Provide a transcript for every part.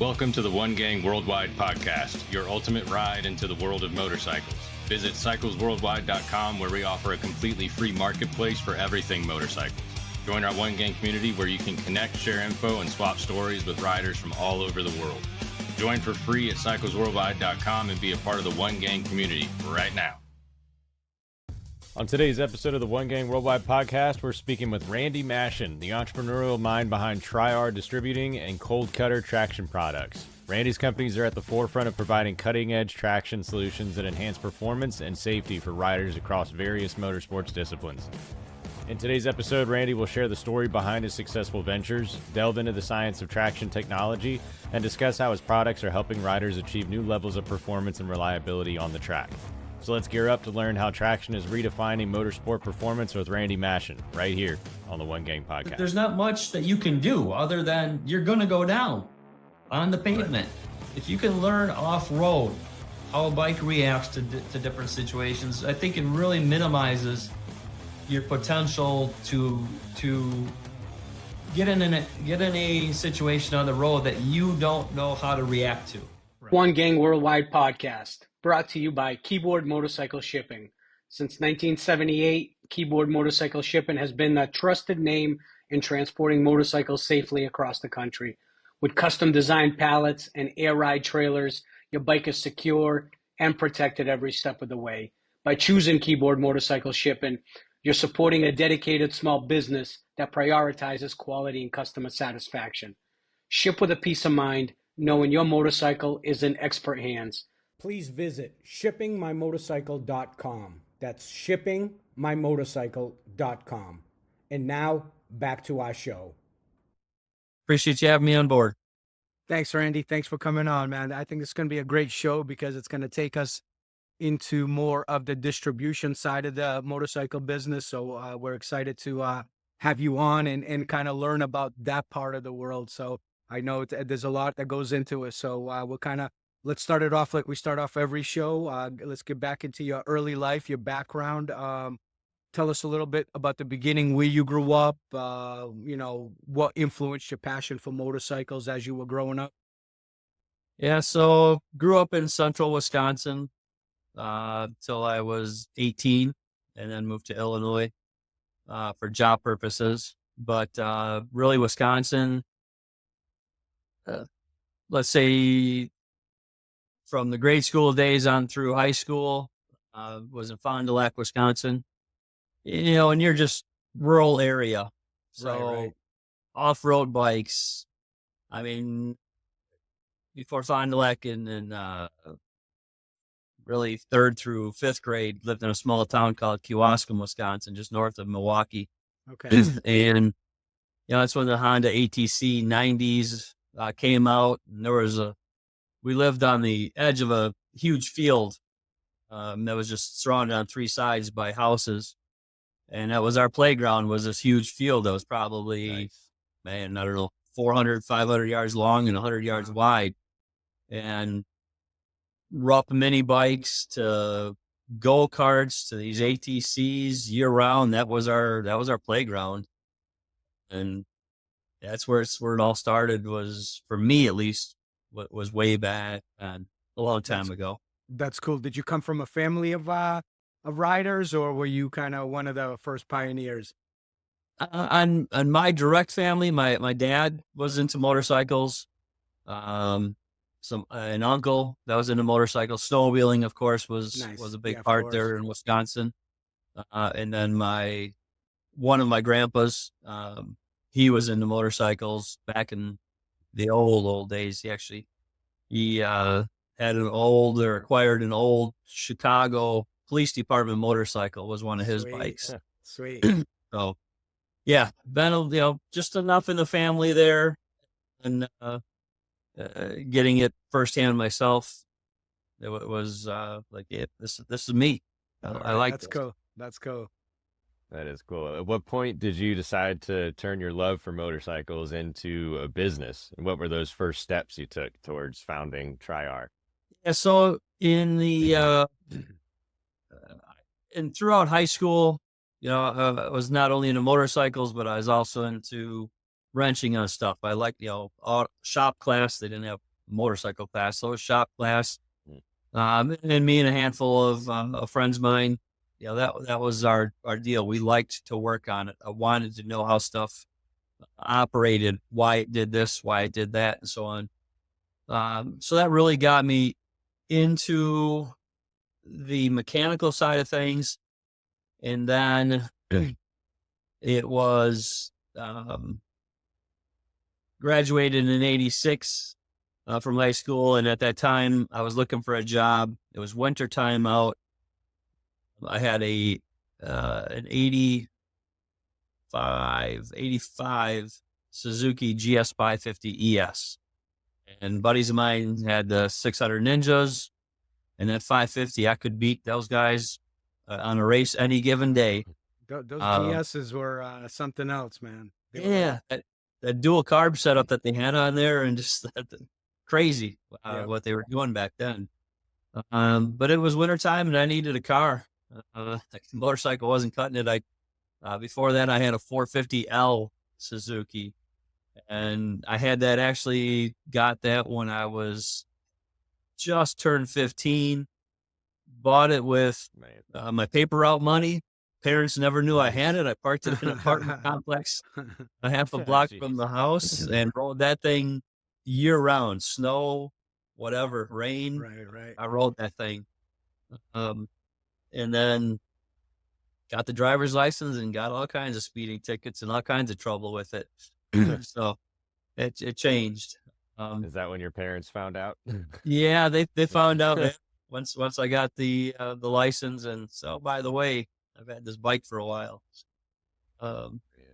Welcome to the One Gang Worldwide podcast, your ultimate ride into the world of motorcycles. Visit cyclesworldwide.com where we offer a completely free marketplace for everything motorcycles. Join our One Gang community where you can connect, share info, and swap stories with riders from all over the world. Join for free at cyclesworldwide.com and be a part of the One Gang community right now. On today's episode of the One Gang Worldwide podcast, we're speaking with Randy Mashin, the entrepreneurial mind behind Tri-R Distributing and Kold Kutter Traction Products. Randy's companies are at the forefront of providing cutting-edge traction solutions that enhance performance and safety for riders across various motorsports disciplines. In today's episode, Randy will share the story behind his successful ventures, delve into the science of traction technology, and discuss how his products are helping riders achieve new levels of performance and reliability on the track. So let's gear up to learn how traction is redefining motorsport performance with Randy Mashin, right here on the One Gang podcast. There's not much that you can do other than you're going to go down on the pavement. Right. If you can learn off-road how a bike reacts to different situations, I think it really minimizes your potential to get in a situation on the road that you don't know how to react to. Right. One Gang Worldwide podcast, brought to you by Keyboard Motorcycle Shipping. Since 1978, Keyboard Motorcycle Shipping has been the trusted name in transporting motorcycles safely across the country. With custom designed pallets and air ride trailers, your bike is secure and protected every step of the way. By choosing Keyboard Motorcycle Shipping, you're supporting a dedicated small business that prioritizes quality and customer satisfaction. Ship with a peace of mind, knowing your motorcycle is in expert hands. Please visit shippingmymotorcycle.com. That's shippingmymotorcycle.com. And now, back to our show. Appreciate you having me on board. Thanks, Randy. Thanks for coming on, man. I think it's going to be a great show because it's going to take us into more of the distribution side of the motorcycle business. So we're excited to have you on and kind of learn about that part of the world. So I know there's a lot that goes into it. So let's start it off like we start off every show. Let's get back into your early life, your background. Tell us a little bit about the beginning, where you grew up, what influenced your passion for motorcycles as you were growing up. Yeah, so grew up in central Wisconsin till I was 18 and then moved to Illinois for job purposes. But really Wisconsin, let's say from the grade school days on through high school, was in Fond du Lac, Wisconsin, and you're just rural area. So right. Off-road bikes, I mean, before Fond du Lac and really third through fifth grade, lived in a small town called Kewaskum, Wisconsin, just north of Milwaukee. Okay. And, that's when the Honda ATC 90s came out, and we lived on the edge of a huge field that was just surrounded on three sides by houses. And that was our playground, was this huge field that was probably, I don't know, 400, 500 yards long and 100 yards wide. And rough mini bikes to go-karts to these ATCs year round, that was our playground. And that's where it all started, was, for me at least, what was way back and a long time ago. That's cool. Did you come from a family of riders, or were you kind of one of the first pioneers? On my direct family, my dad was into motorcycles. An uncle that was into motorcycles. Snowmobiling, of course, was a big part there in Wisconsin. And then one of my grandpas, he was into motorcycles back in the old days. He acquired an old Chicago Police Department motorcycle, was one of his bikes. Sweet. So yeah, been, just enough in the family there, and getting it firsthand myself. It was this is me. I like that's cool. That's cool. That is cool. At what point did you decide to turn your love for motorcycles into a business? And what were those first steps you took towards founding Tri-R? Yeah, so in the and throughout high school, I was not only into motorcycles, but I was also into wrenching on stuff. I liked, shop class. They didn't have motorcycle class. So it was shop class. And me and a handful of friends of mine, that was our deal. We liked to work on it. I wanted to know how stuff operated, why it did this, why it did that, and so on. So that really got me into the mechanical side of things. And then it was graduated in '86 from high school. And at that time, I was looking for a job. It was winter time out. I had an 85 Suzuki GS 550 ES. And buddies of mine had the 600 Ninjas, and that 550, I could beat those guys on a race any given day. Those GSs were something else, man. Yeah, that dual carb setup that they had on there, and just crazy what they were doing back then. But it was wintertime, and I needed a car. The motorcycle wasn't cutting it. Before that, I had a 450L Suzuki, and I had that, actually got that when I was just turned 15. Bought it with my paper route money. Parents never knew I had it. I parked it in an apartment complex a half a block from the house and rode that thing year round, snow, whatever, rain. Right. I rode that thing. And then got the driver's license and got all kinds of speeding tickets and all kinds of trouble with it. So it changed. Is that when your parents found out? Yeah, they found out once I got the license. And so, by the way, I've had this bike for a while.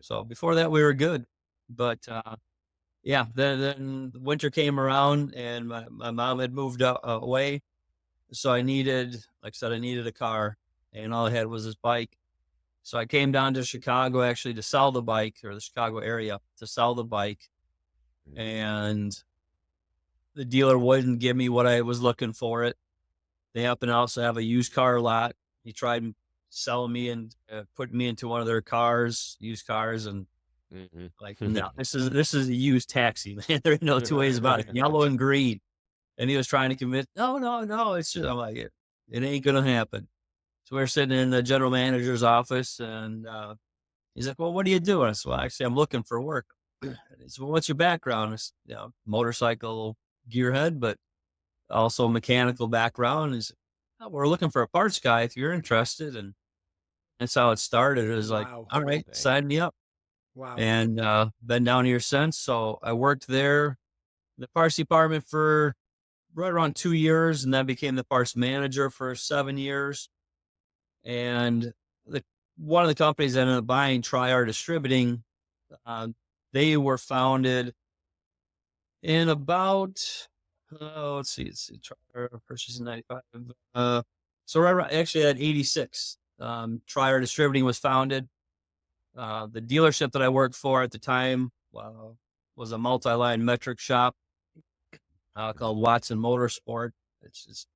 So before that, we were good. But then winter came around, and my mom had moved away. So I needed a car, and all I had was this bike. So I came down to Chicago, actually, to sell the bike, or the Chicago area, to sell the bike. And the dealer wouldn't give me what I was looking for it. They happen to also have a used car lot. He tried selling me and putting me into one of their used cars, and like, no, this is a used taxi, man. There ain't no two ways about it. Yellow and green. And he was trying to convince, no, it's just, I'm like, it ain't gonna happen. So we're sitting in the general manager's office, and he's like, well, what do you do? And I said, well, actually, I'm looking for work. And he said, well, what's your background? I said, motorcycle gearhead, but also mechanical background. And he said, oh, we're looking for a parts guy if you're interested. And that's how it started. It was like, all right, sign me up. Wow. And been down here since. So I worked there, the parts department, for right around 2 years, and then became the parts manager for 7 years. And one of the companies that ended up buying Tri-R Distributing, they were founded in about, let's see, Tri-R purchased in 95. So right around, actually at 86, Tri-R Distributing was founded. The dealership that I worked for at the time was a multi-line metric shop called Watson Motorsport. It's just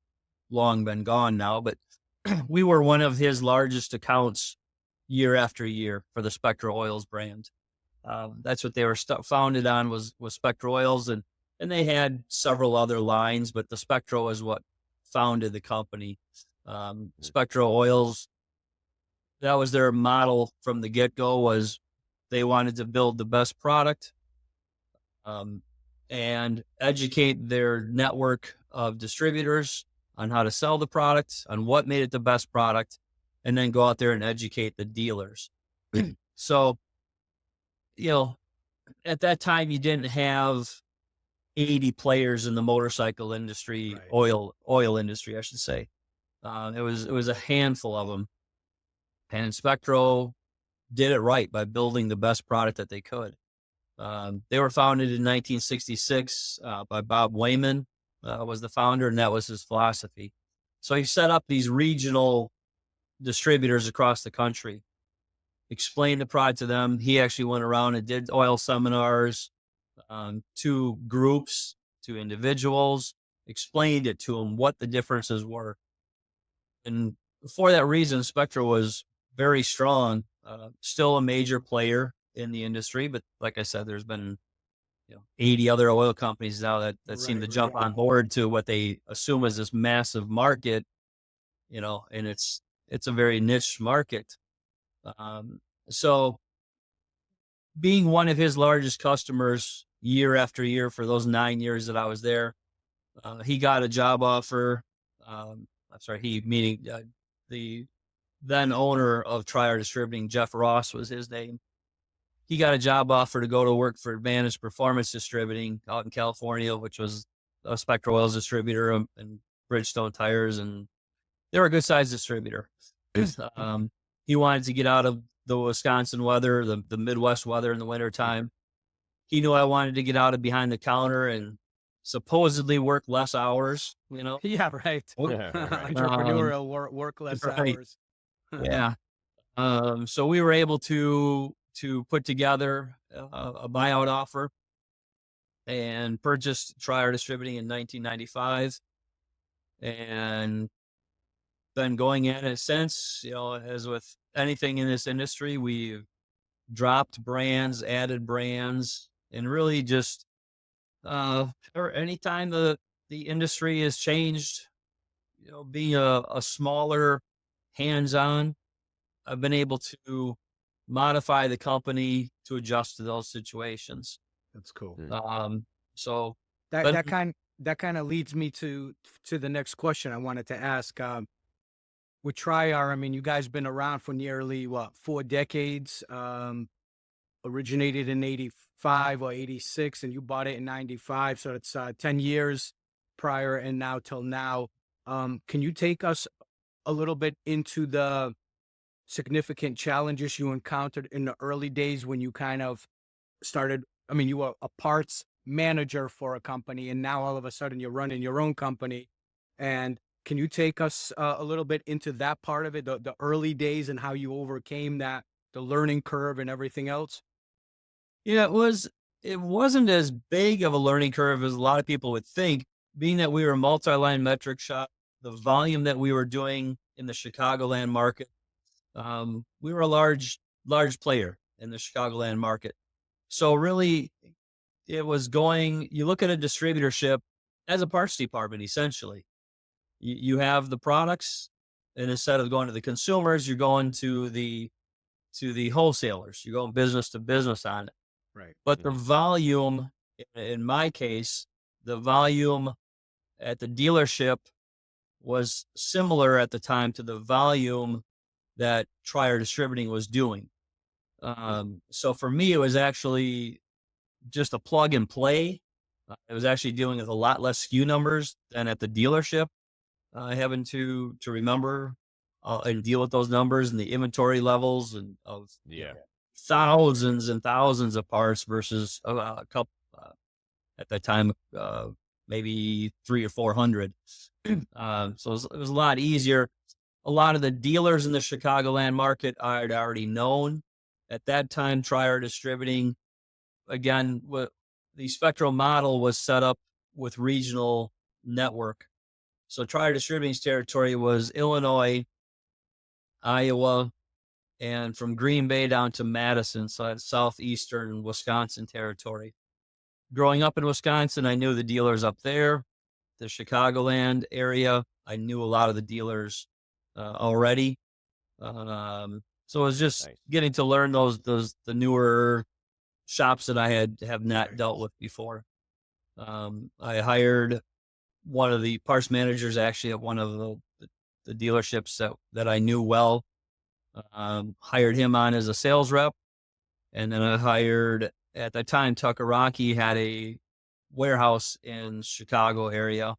long been gone now, but we were one of his largest accounts year after year for the Spectra Oils brand. That's what they were founded on, was Spectra Oils, and they had several other lines, but the Spectra was what founded the company. Spectra Oils, that was their model from the get-go, was they wanted to build the best product and educate their network of distributors on how to sell the product, on what made it the best product, and then go out there and educate the dealers. So, at that time, you didn't have 80 players in the motorcycle industry, right. oil industry, I should say. It was a handful of them. And Spectro did it right by building the best product that they could. They were founded in 1966 by Bob Wayman, was the founder, and that was his philosophy. So he set up these regional distributors across the country, explained the product to them. He actually went around and did oil seminars to groups, to individuals, explained it to them what the differences were. And for that reason, Spectra was very strong, still a major player in the industry. But like I said, there's been 80 other oil companies now that seem to jump on board to what they assume is this massive market, and it's a very niche market. So being one of his largest customers year after year for those 9 years that I was there, he got a job offer. He, meaning the then owner of Trier Distributing, Jeff Ross was his name. He got a job offer to go to work for Advantage Performance Distributing out in California, which was a Spectra Oils distributor and Bridgestone tires, and they were a good sized distributor. He wanted to get out of the Wisconsin weather, the Midwest weather in the wintertime. He knew I wanted to get out of behind the counter and supposedly work less hours, Yeah, right. Yeah, right. Entrepreneurial work less hours. Yeah. So we were able to put together a buyout offer and purchased Trier Distributing in 1995, and been going at it since. As with anything in this industry, we've dropped brands, added brands, and really just or anytime the industry has changed, being a smaller, hands-on, I've been able to modify the company to adjust to those situations. That's cool. So that kind of leads me to the next question I wanted to ask. With Trier, I mean, you guys been around for nearly 4 decades. Originated in 85 or 86, and you bought it in 95. So it's 10 years prior and now till now. Can you take us a little bit into the significant challenges you encountered in the early days when you kind of started? I mean, you were a parts manager for a company, and now all of a sudden you're running your own company. And can you take us a little bit into that part of it, the early days, and how you overcame that, the learning curve and everything else? Yeah, it wasn't as big of a learning curve as a lot of people would think, being that we were a multi-line metric shop, the volume that we were doing in the Chicagoland market. We were a large player in the Chicagoland market. So really it was you look at a distributorship as a parts department, essentially. You have the products, and instead of going to the consumers, you're going to the wholesalers. You're going business to business on it. Right. But the volume, in my case, the volume at the dealership was similar at the time to the volume that Trier Distributing was doing. So for me, it was actually just a plug and play. I was actually dealing with a lot less SKU numbers than at the dealership, having to remember and deal with those numbers and the inventory levels and of thousands and thousands of parts versus a couple at that time, maybe 300 or 400. So it was a lot easier. A lot of the dealers in the Chicagoland market I'd already known at that time. Trier Distributing, again, the Spectral model was set up with regional network. So Trier Distributing's territory was Illinois, Iowa, and from Green Bay down to Madison, so that's southeastern Wisconsin territory. Growing up in Wisconsin, I knew the dealers up there. The Chicagoland area, I knew a lot of the dealers already. So it was just getting to learn the newer shops that I have not dealt with before. I hired one of the parts managers actually at one of the dealerships that I knew well. Hired him on as a sales rep. And then I hired, at the time, Tucker Rocky had a warehouse in Chicago area.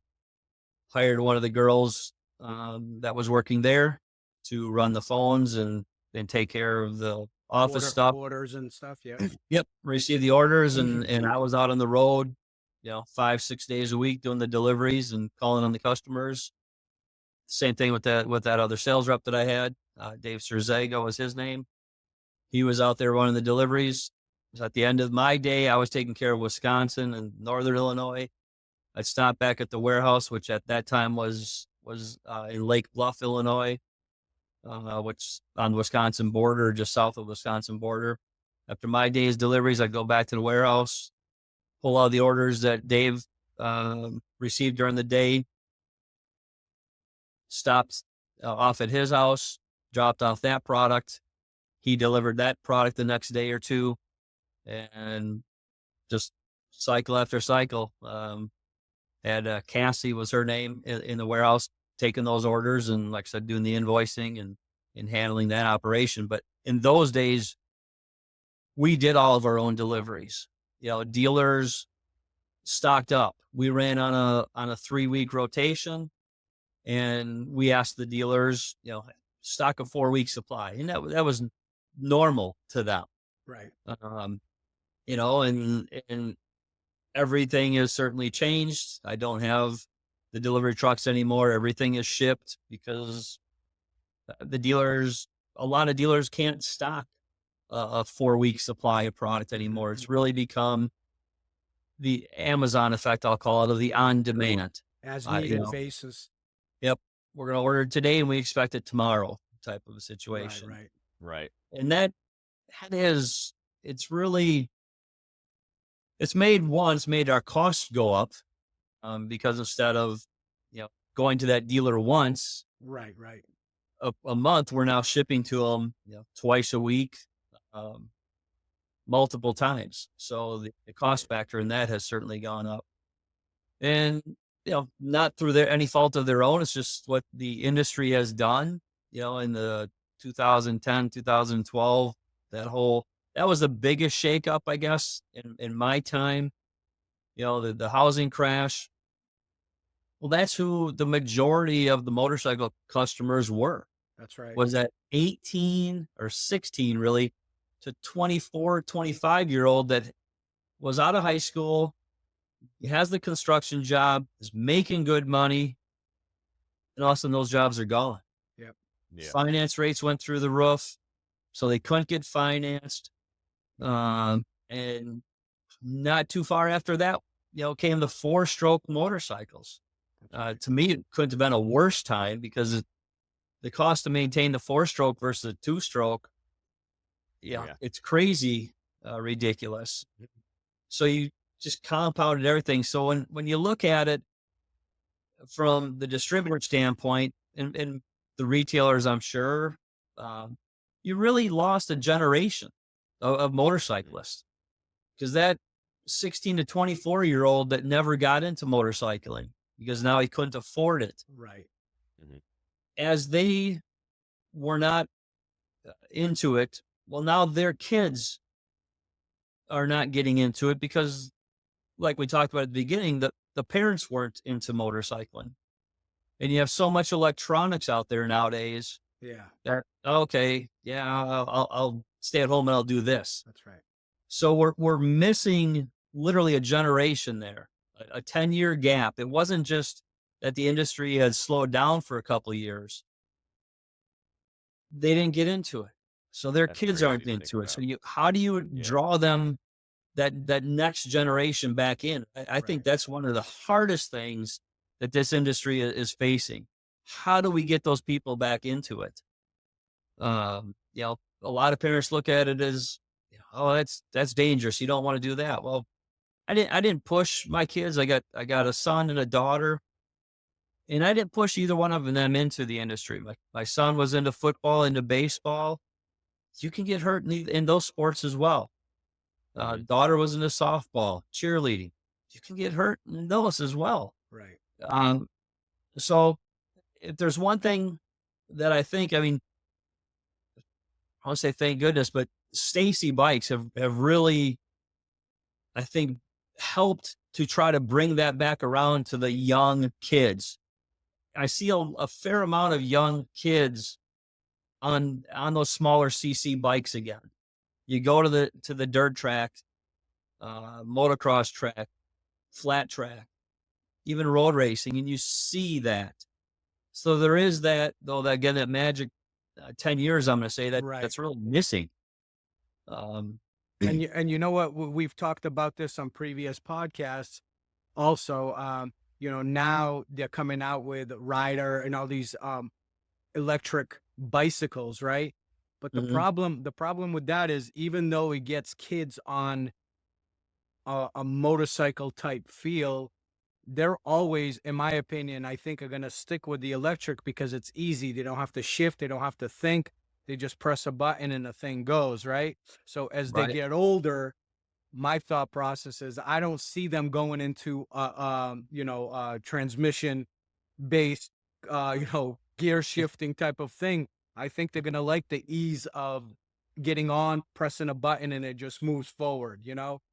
Hired one of the girls that was working there to run the phones and take care of the office stuff. Orders and stuff, yeah. Yep, receive the orders, and I was out on the road, 5-6 days a week doing the deliveries and calling on the customers. Same thing with that other sales rep that I had. Dave Cerzega was his name. He was out there running the deliveries. So at the end of my day, I was taking care of Wisconsin and Northern Illinois. I'd stop back at the warehouse, which at that time was in Lake Bluff, Illinois, which on the Wisconsin border, just south of Wisconsin border. After my day's deliveries, I'd go back to the warehouse, pull all the orders that Dave received during the day, stopped off at his house, dropped off that product. He delivered that product the next day or two, and just cycle after cycle. Had Cassie was her name in the warehouse, taking those orders and, like I said, doing the invoicing and handling that operation. But in those days, we did all of our own deliveries. Dealers stocked up. We ran on a 3-week rotation, and we asked the dealers, stock a 4-week supply, and that was normal to them. Right. And everything has certainly changed. I don't have the delivery trucks anymore. Everything is shipped because a lot of dealers can't stock a 4-week supply of product anymore. It's really become the Amazon effect, I'll call it, of the on-demand. As needed basis. Yep. We're going to order it today and we expect it tomorrow type of a situation. Right. And that is, it's made our costs go up because instead of, going to that dealer once Right. a month, we're now shipping to them twice a week, multiple times. So the cost factor in that has certainly gone up. And, not through any fault of their own. It's just what the industry has done, in the 2010, 2012, that was the biggest shakeup, I guess, in my time, the housing crash. Well, that's who the majority of the motorcycle customers were. That's right. Was that 18 or 16 really to 24, 25-year-old that was out of high school, he has the construction job, is making good money, and all of a sudden those jobs are gone. Yep. Yeah. Finance rates went through the roof, so they couldn't get financed. And not too far after that, came the 4-stroke motorcycles. To me, it couldn't have been a worse time because the cost to maintain the 4-stroke versus the 2-stroke, it's crazy, ridiculous. So you just compounded everything. So when you look at it from the distributor standpoint and the retailers, I'm sure, you really lost a generation of motorcyclists, because that 16 to 24-year-old that never got into motorcycling because now he couldn't afford it. Right. As they were not into it, well, now their kids are not getting into it because, like we talked about at the beginning, the parents weren't into motorcycling. And you have so much electronics out there nowadays. Yeah. That, okay, I'll stay at home and I'll do this. That's right. So we're missing literally a generation there, a 10-year gap. It wasn't just that the industry had slowed down for a couple of years. They didn't get into it. So their That's kids crazy aren't to think into it. So about. how do you draw them, that next generation back in? I think that's one of the hardest things that this industry is facing. How do we get those people back into it? A lot of parents look at it as, oh, that's dangerous. You don't want to do that. Well, I didn't push my kids. I got a son and a daughter, and I didn't push either one of them into the industry. My son was into football, into baseball. You can get hurt in those sports as well. Daughter was into softball, cheerleading. You can get hurt in those as well. Right. So if there's one thing that I think, I want to say thank goodness, but Stacy bikes have really, I think, helped to try to bring that back around to the young kids. I see a fair amount of young kids on those smaller CC bikes again. You go to the dirt track, motocross track, flat track, even road racing, and you see that. So there is that, though, that again, that magic 10 years, I'm going to say that's really missing. And you know what? We've talked about this on previous podcasts. Also, now they're coming out with Rider and all these electric bicycles, right? But the problem with that is, even though it gets kids on a motorcycle type feel, they're always, in my opinion, I think are going to stick with the electric because it's easy. They don't have to shift. They don't have to think. They just press a button and the thing goes, right? So as they Right. get older, my thought process is I don't see them going into transmission based, gear shifting type of thing. I think they're going to like the ease of getting on, pressing a button, and it just moves forward,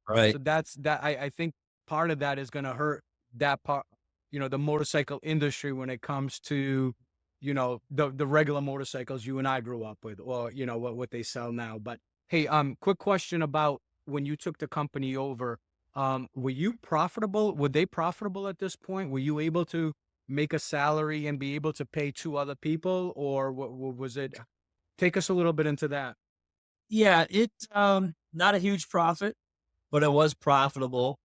Right. So that's that. I think part of that is going to hurt that part, the motorcycle industry when it comes to, the regular motorcycles you and I grew up with, or, what they sell now. But hey, quick question about when you took the company over, were you profitable? Were they profitable at this point? Were you able to make a salary and be able to pay 2 other people, or what was it? Take us a little bit into that. Yeah, it not a huge profit, but it was profitable.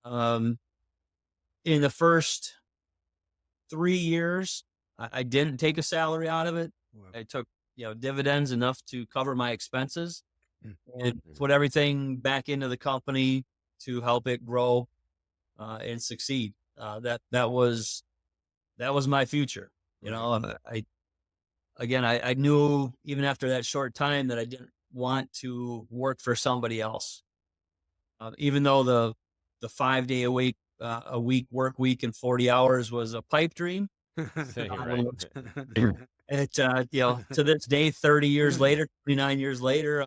Um, in the first 3 years, I didn't take a salary out of it. I took dividends enough to cover my expenses and put everything back into the company to help it grow and succeed. That was my future. I knew even after that short time that I didn't want to work for somebody else. Even though the 5 day a week work week and 40 hours was a pipe dream. Right. It to this day, 30 years later, 29 years later,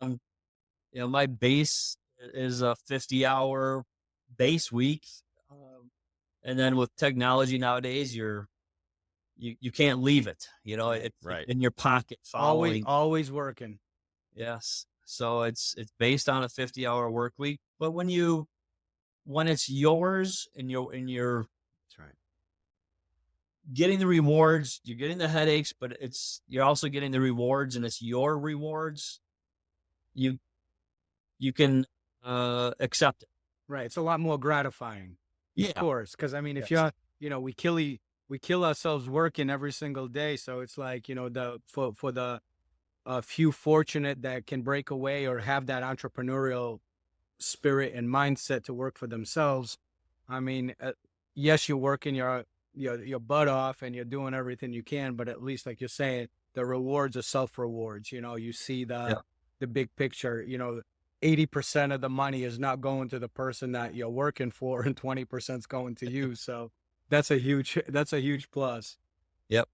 my base is a 50-hour base week. And then with technology nowadays, you can't leave it, it's Right. in your pocket following. Always working. Yes. So it's based on a 50-hour work week. But when it's yours and you're That's right. getting the rewards, you're getting the headaches, but you're also getting the rewards, and it's your rewards. You can accept it. Right. It's a lot more gratifying. Yeah. Of course. Because I mean, if Yes. you're, we kill ourselves working every single day. So it's like, for the few fortunate that can break away or have that entrepreneurial spirit and mindset to work for themselves. I mean, yes, you're working your butt off and you're doing everything you can, but at least, like you're saying, the rewards are self-rewards. You see the big picture. 80% of the money is not going to the person that you're working for, and 20% is going to you. So that's a huge plus. Yep.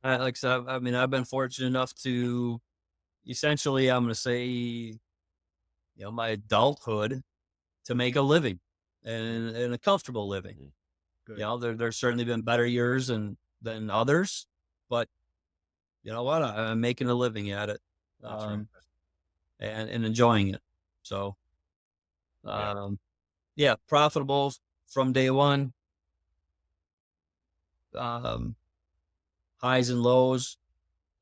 Like I said, I mean, I've been fortunate enough to essentially, I'm going to say, my adulthood to make a living and a comfortable living. Good. There's certainly been better years than others, but you know what? I'm making a living at it. Right. And enjoying it. So, profitable from day one. Highs and lows,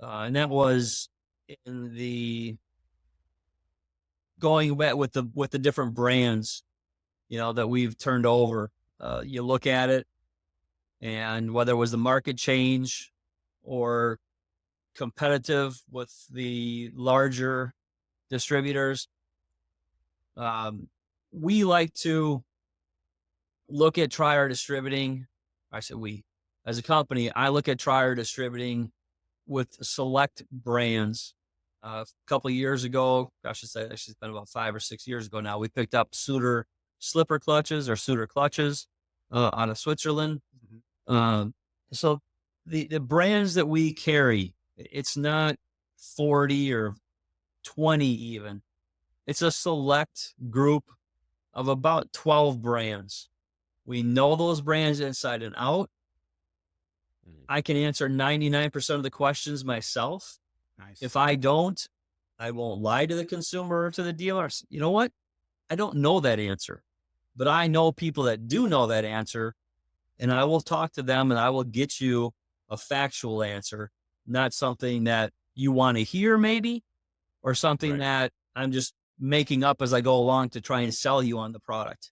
and that was in the going back with the different brands, that we've turned over. You look at it, and whether it was the market change or competitive with the larger distributors, we like to look at Trier Distributing. I said we, as a company, I look at Trier Distributing with select brands. A couple of years ago, actually it's been about 5 or 6 years ago now, we picked up Suter slipper clutches or Suter clutches out of Switzerland. So the brands that we carry, it's not 40 or 20 even. It's a select group of about 12 brands. We know those brands inside and out. I can answer 99% of the questions myself. Nice. If I don't, I won't lie to the consumer or to the dealer. You know what? I don't know that answer, but I know people that do know that answer, and I will talk to them and I will get you a factual answer, not something that you want to hear maybe, or something that I'm just making up as I go along to try and sell you on the product.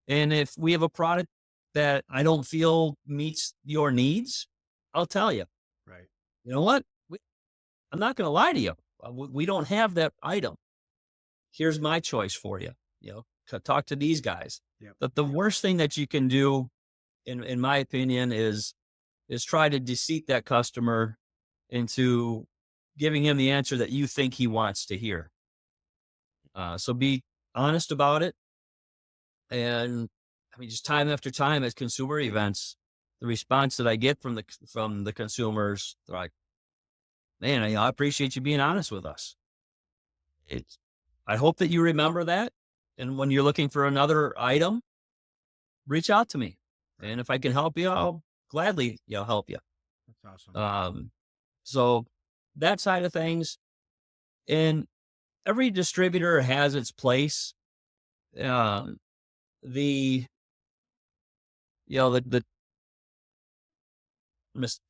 And if we have a product that I don't feel meets your needs, I'll tell you. Right. You know what? I'm not going to lie to you. We don't have that item. Here's my choice for you. talk to these guys. Yep. But the worst thing that you can do, in my opinion, is try to deceive that customer into giving him the answer that you think he wants to hear. So be honest about it. And I mean, just time after time at consumer events, the response that I get from the consumers, they're like, man, I appreciate you being honest with us. I hope that you remember that. And when you're looking for another item, reach out to me. And if I can help you, I'll gladly help you. That's awesome. So that side of things, and every distributor has its place. The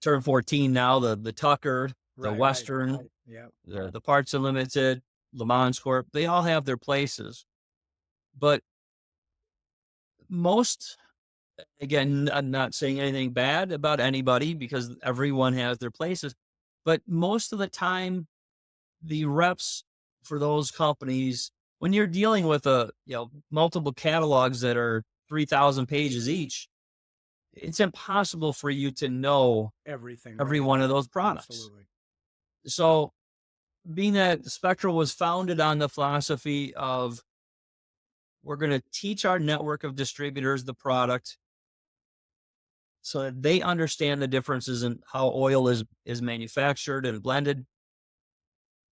turn 14 now, the Tucker, the Western, Right. Yeah. the Parts Unlimited, Le Mans Corp, they all have their places. But most, again, I'm not saying anything bad about anybody because everyone has their places, but most of the time, the reps for those companies, when you're dealing with multiple catalogs that are 3,000 pages each, it's impossible for you to know Everything. every right. one of those products. Absolutely. So being that Spectral was founded on the philosophy of, we're going to teach our network of distributors the product so that they understand the differences in how oil is manufactured and blended,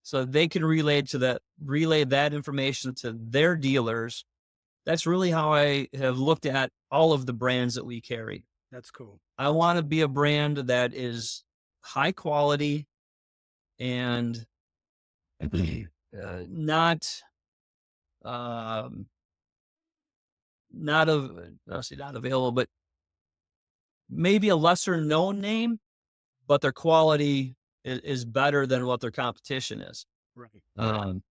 so they can relay that information to their dealers. That's really how I have looked at all of the brands that we carry. That's cool. I want to be a brand that is high quality and not available, but maybe a lesser known name, but their quality is better than what their competition is. Right. And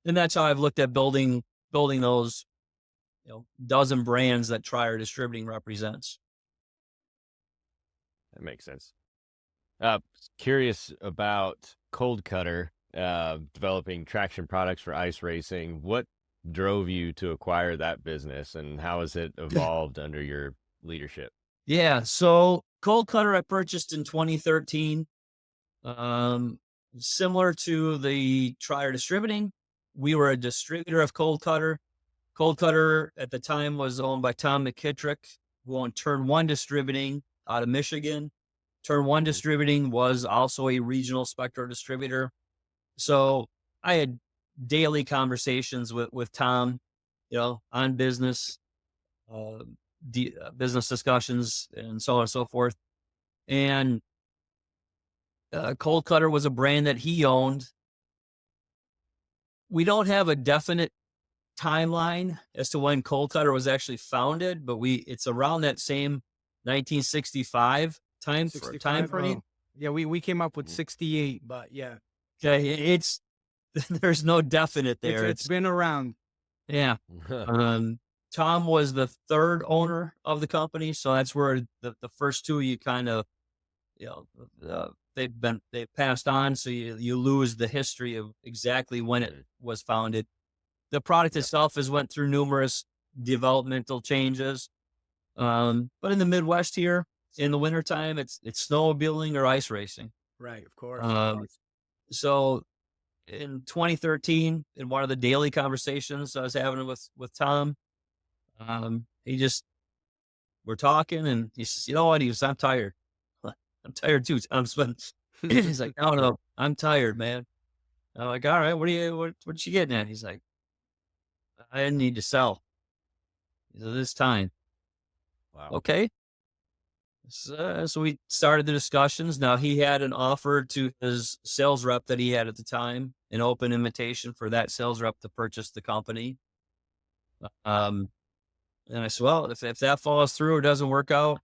that's how I've looked at building those, dozen brands that Trier Distributing represents. That makes sense. Curious about Kold Kutter, developing traction products for ice racing. What drove you to acquire that business, and how has it evolved under your leadership? Yeah, so Kold Kutter I purchased in 2013. Similar to the Trier Distributing, we were a distributor of Kold Kutter. Kold Kutter at the time was owned by Tom McKittrick, who owned Turn 1 Distributing out of Michigan. Turn 1 Distributing was also a regional Spectral distributor. So I had daily conversations with Tom, on business, business discussions, and so on and so forth. And Kold Kutter was a brand that he owned. We don't have a definite timeline as to when Kold Kutter was actually founded, but it's around that same 1965 time frame. Oh. Yeah, we came up with 68, but yeah. Okay, there's no definite there. It's been around. Yeah. Tom was the third owner of the company, so that's where the first two you kind of, they've passed on, so you lose the history of exactly when it was founded. The product itself has went through numerous developmental changes, but in the Midwest here, in the wintertime, it's snowmobiling or ice racing. Right, of course. So in 2013, in one of the daily conversations I was having with Tom, we're talking, and he says, "You know what?" He goes, "I'm tired. I'm tired too." He's like, "No, I'm tired, man." I'm like, "All right, what you getting at?" He's like, "I need to sell. So this time." Wow. Okay. So we started the discussions. Now he had an offer to his sales rep that he had at the time, an open invitation for that sales rep to purchase the company. And I said, "Well, if that falls through or doesn't work out,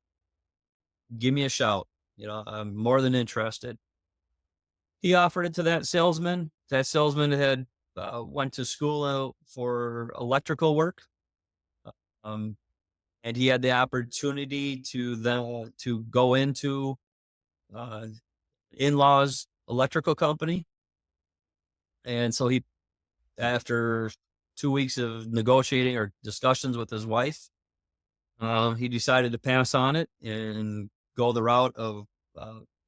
give me a shout. I'm more than interested." He offered it to that salesman. That salesman had went to school for electrical work. And he had the opportunity to go into in-laws electrical company. And so after 2 weeks of negotiating or discussions with his wife, he decided to pass on it and go the route of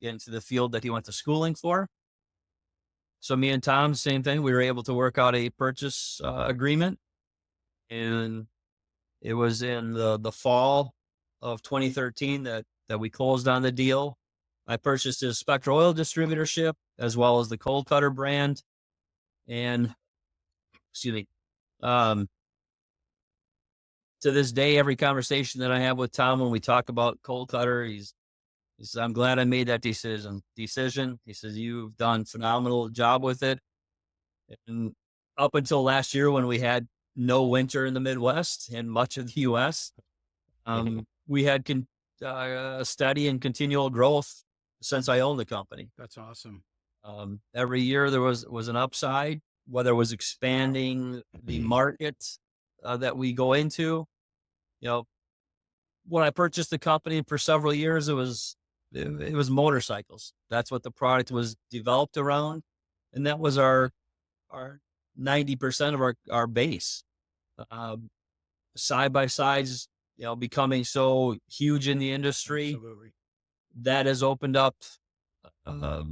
into the field that he went to schooling for. So me and Tom, same thing. We were able to work out a purchase agreement, and it was in the fall of 2013 that we closed on the deal. I purchased his Spectra Oil distributorship as well as the Kold Kutter brand, and excuse me. To this day, every conversation that I have with Tom when we talk about Kold Kutter, he says, "I'm glad I made that decision." He says, "You've done a phenomenal job with it." And up until last year, when we had no winter in the Midwest and much of the U.S., we had steady and continual growth since I owned the company. That's awesome. Every year there was an upside, whether it was expanding the market that we go into. You know, when I purchased the company for several years, it was motorcycles. That's what the product was developed around, and that was our 90% of our base. Side by sides, becoming so huge in the industry. Absolutely. That has opened up a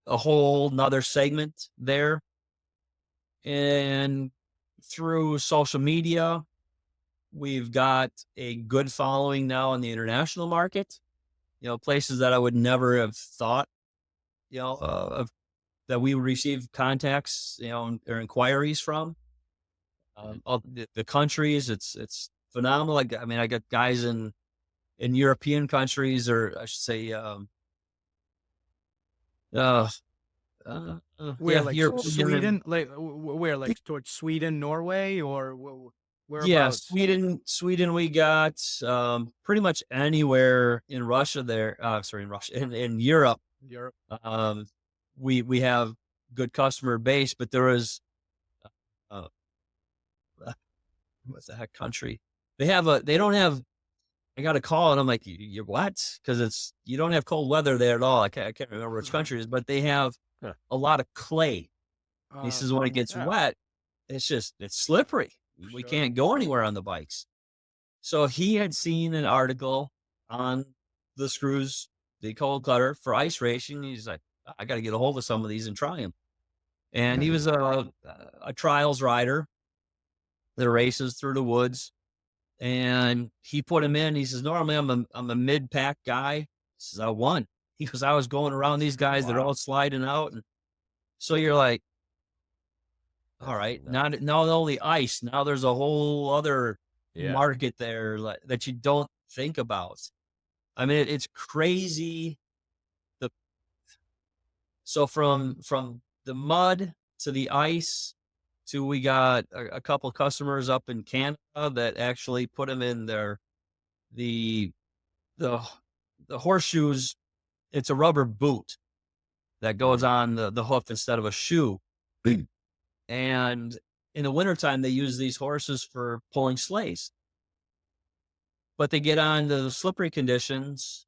whole nother segment there. And through social media, we've got a good following now in the international market. Places that I would never have thought, of that we would receive contacts, or inquiries from. The countries, it's phenomenal. I got guys in European countries, or I should say, Where, like Europe, Sweden, where, like towards Sweden, Norway, or whereabouts? Yeah, Sweden. We got pretty much anywhere in Russia. In Europe. Europe. We have good customer base, but there is what's the heck country? They don't have. I got a call and I'm like, you're what? Because you don't have cold weather there at all. I can't remember which country it is, but they have a lot of clay. He says when it gets wet, it's slippery. We can't go anywhere on the bikes. So he had seen an article on the screws, the Kold Kutter for ice racing. He's like, I got to get a hold of some of these and try them. And he was a trials rider that races through the woods. And he put him in. He says, normally I'm a mid-pack guy. He says, I won. He goes, I was going around these guys that are all sliding out. And so you're like, all right, not only ice, now there's a whole other market there that you don't think about. I mean, it's crazy. So from the mud to the ice to we got a couple customers up in Canada that actually put them in the horseshoes. It's a rubber boot that goes on the hoof instead of a shoe. And in the wintertime, they use these horses for pulling sleighs. But they get on the slippery conditions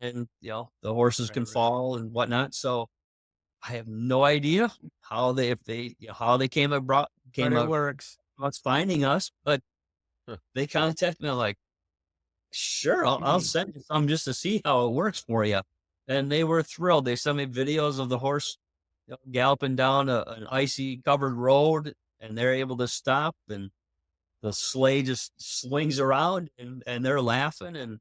and, the horses can fall and whatnot. So I have no idea how they came about finding us, but they contacted me. I'm like, sure, I'll send you some just to see how it works for you. And they were thrilled. They sent me videos of the horse galloping down an icy covered road, and they're able to stop, and the sleigh just swings around, and they're laughing, and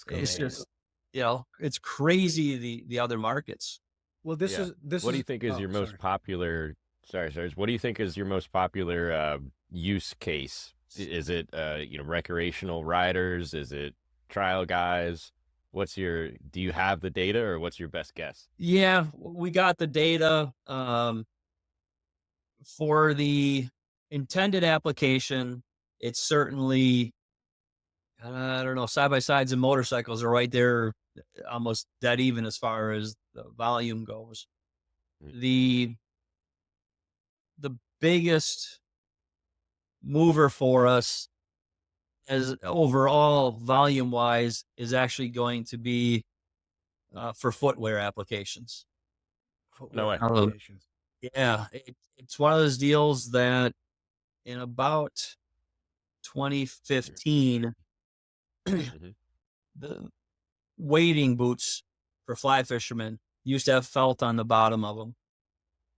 it's just, it's crazy the other markets. Well, What do you think is your most popular? Sorry. What do you think is your most popular use case? Is it recreational riders? Is it trial guys? Do you have the data, or what's your best guess? Yeah, we got the data for the intended application. It's certainly, I don't know, side-by-sides and motorcycles are right there, almost dead even as far as the volume goes. The biggest mover for us as overall volume wise is actually going to be for footwear applications. No way. Applications. Yeah, it's one of those deals that in about 2015, Mhm. the wading boots for fly fishermen used to have felt on the bottom of them.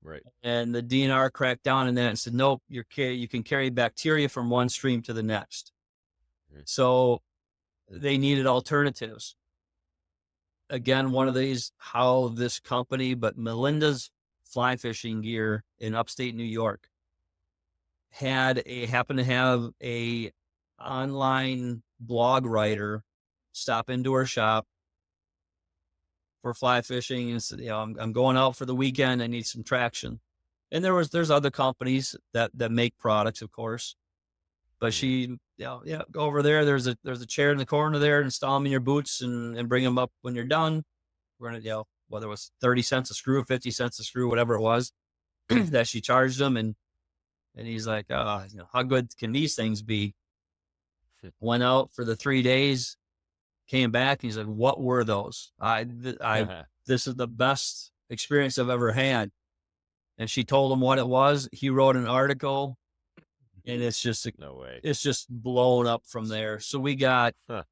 Right. And the DNR cracked down on that and said, nope, you can carry bacteria from one stream to the next. Mhm. So they needed alternatives. Again, one of these, how this company, but Melinda's fly fishing gear in upstate New York happened to have a online blog writer stop into her shop for fly fishing and said, I'm going out for the weekend. I need some traction. And there's other companies that make products, of course, but she, go over there. There's a chair in the corner there, install them in your boots and bring them up when you're done. We're going to, whether it was 30 cents a screw, 50 cents a screw, whatever it was that she charged them. And he's like, how good can these things be? Went out for the 3 days, came back, and he's like, what were those? This is the best experience I've ever had. And she told him what it was. He wrote an article, and it's just No way. it's just blown up from there. So we got, Huh.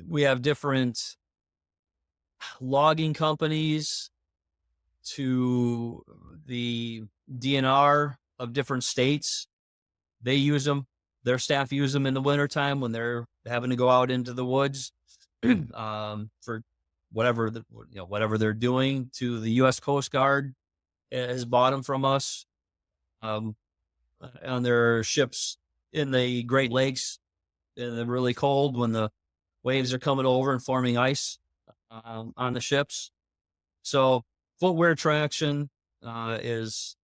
we have different logging companies to the DNR of different states. They use them. Their staff use them in the wintertime when they're having to go out into the woods for whatever they're doing. To the U.S. Coast Guard has bought them from us on their ships in the Great Lakes in the really cold when the waves are coming over and forming ice on the ships. So footwear traction is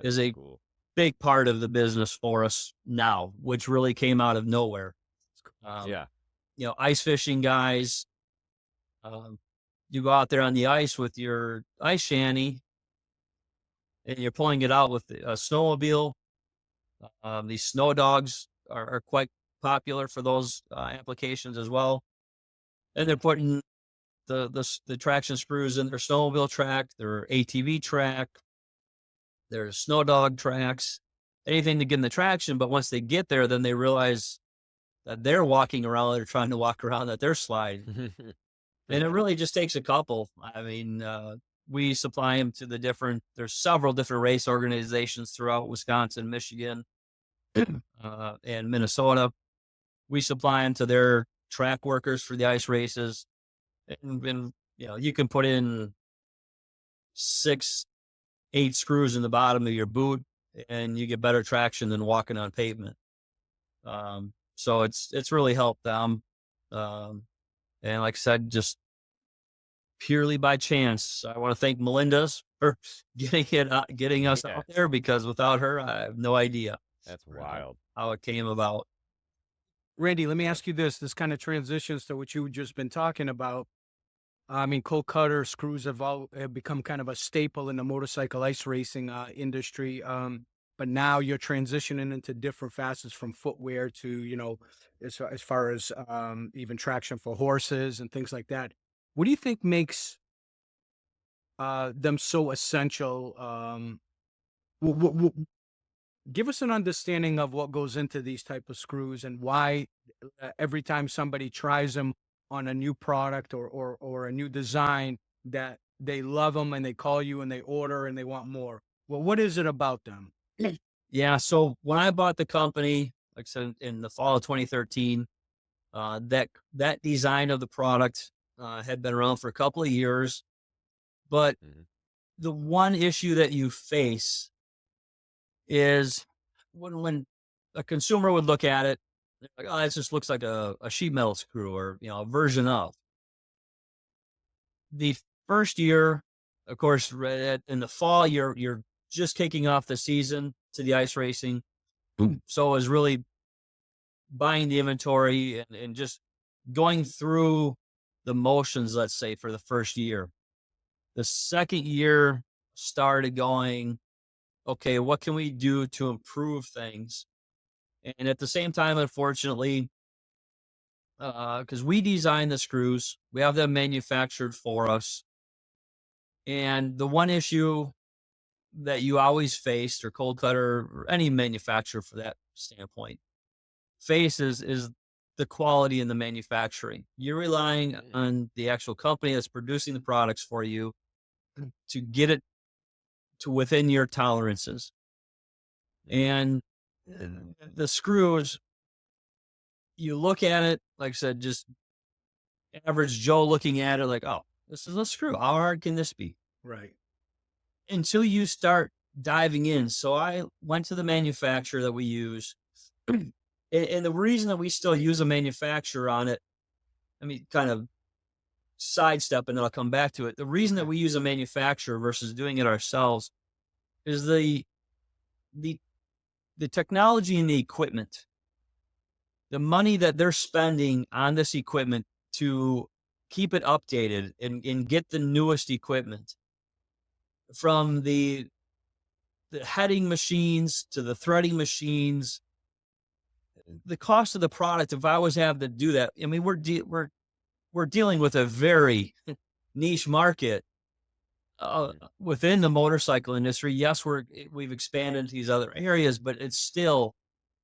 a Cool. big part of the business for us now, which really came out of nowhere. Yeah. Ice fishing guys, you go out there on the ice with your ice shanty and you're pulling it out with a snowmobile. These snow dogs are quite popular for those applications as well. And they're putting the traction screws in their snowmobile track, their ATV track, their snow dog tracks, anything to get in the traction. But once they get there, then they realize that they're walking around, they're trying to walk around, that they're sliding. And it really just takes a couple. I mean, we supply them to there's several different race organizations throughout Wisconsin, Michigan, and Minnesota. We supply them to their track workers for the ice races. And you can put in 6-8 screws in the bottom of your boot and you get better traction than walking on pavement. So it's really helped them. And like I said, just purely by chance, I want to thank Melinda's for getting us out there, because without her, I have no idea. That's wild. How it came about. Randy, let me ask you this. This kind of transitions to what you've just been talking about. I mean, cold cutter screws have become kind of a staple in the motorcycle ice racing industry. But now you're transitioning into different facets, from footwear to, as far as even traction for horses and things like that. What do you think makes them so essential? Give us an understanding of what goes into these type of screws and why every time somebody tries them on a new product or a new design, that they love them and they call you and they order and they want more. Well, what is it about them? Yeah. So when I bought the company, like I said, in the fall of 2013, that design of the product had been around for a couple of years. But the one issue that you face is when a consumer would look at it, like, oh, it just looks like a sheet metal screw, or a version of. The first year, of course, in the fall, you're just kicking off the season to the ice racing. So it was really buying the inventory and just going through the motions, let's say, for the first year. The second year started going, okay, what can we do to improve things? And at the same time, unfortunately, because we design the screws, we have them manufactured for us. And the one issue that you always faced, or Kold Kutter, or any manufacturer for that standpoint, faces is the quality in the manufacturing. You're relying on the actual company that's producing the products for you to get it to within your tolerances. And the screws, you look at it, like I said, just average Joe looking at it like, oh, this is a screw. How hard can this be? Right. Until you start diving in. So I went to the manufacturer that we use. And the reason that we still use a manufacturer on it, I mean, kind of sidestep, and then I'll come back to it. The reason that we use a manufacturer versus doing it ourselves is the technology and the equipment, the money that they're spending on this equipment to keep it updated and get the newest equipment, from the heading machines to the threading machines. The cost of the product, if I was have to do that, I mean, we're dealing with a very niche market within the motorcycle industry. Yes, we've expanded into these other areas, but it's still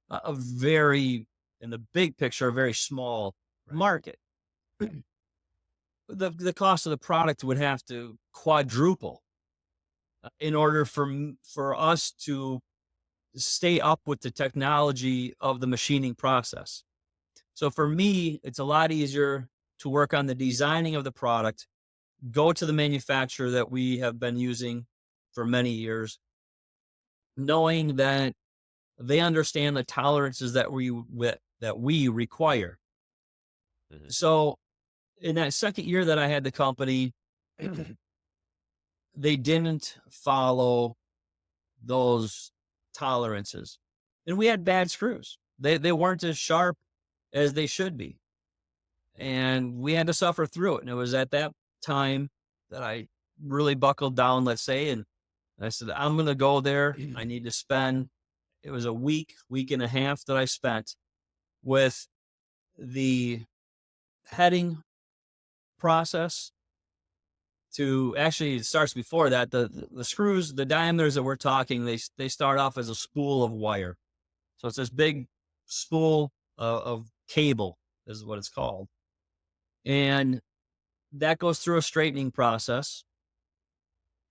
a very, in the big picture, a very small market. The cost of the product would have to quadruple in order for us to stay up with the technology of the machining process. So for me, it's a lot easier to work on the designing of the product, go to the manufacturer that we have been using for many years, knowing that they understand the tolerances that we require. So in that second year that I had the company, they didn't follow those tolerances, and we had bad screws. They weren't as sharp as they should be, and we had to suffer through it. And it was at that time that I really buckled down, let's say, and I said, I'm going to go there. I need to spend, it was a week and a half that I spent with the heading process. To actually, it starts before that. The screws, the diameters that we're talking, they start off as a spool of wire. So it's this big spool of cable is what it's called. And that goes through a straightening process.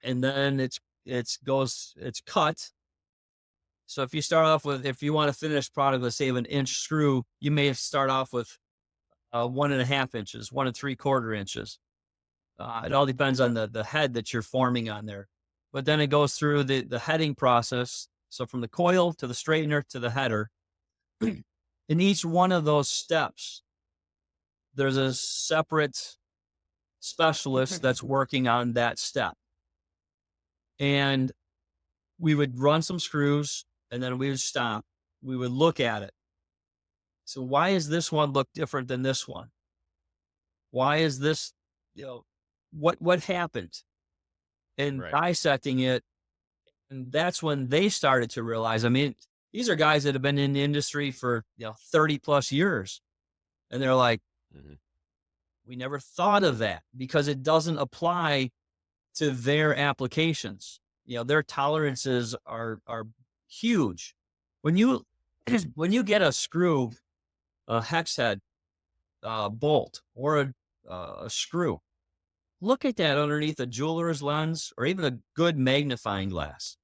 And then it's cut. So if you start off with, if you want a finished product, let's say of an inch screw, you may start off with 1.5 inches, 1 3/4 inches. It all depends on the head that you're forming on there. But then it goes through the heading process. So from the coil to the straightener to the header, in each one of those steps, there's a separate specialist that's working on that step. And we would run some screws, and then we would stop. We would look at it. So why is this one look different than this one? Why is this, what happened? And dissecting it. And that's when they started to realize, I mean, these are guys that have been in the industry for 30 plus years. And they're like, we never thought of that, because it doesn't apply to their applications. Their tolerances are huge. When you get a screw, a hex head, bolt, or a screw, look at that underneath a jeweler's lens or even a good magnifying glass.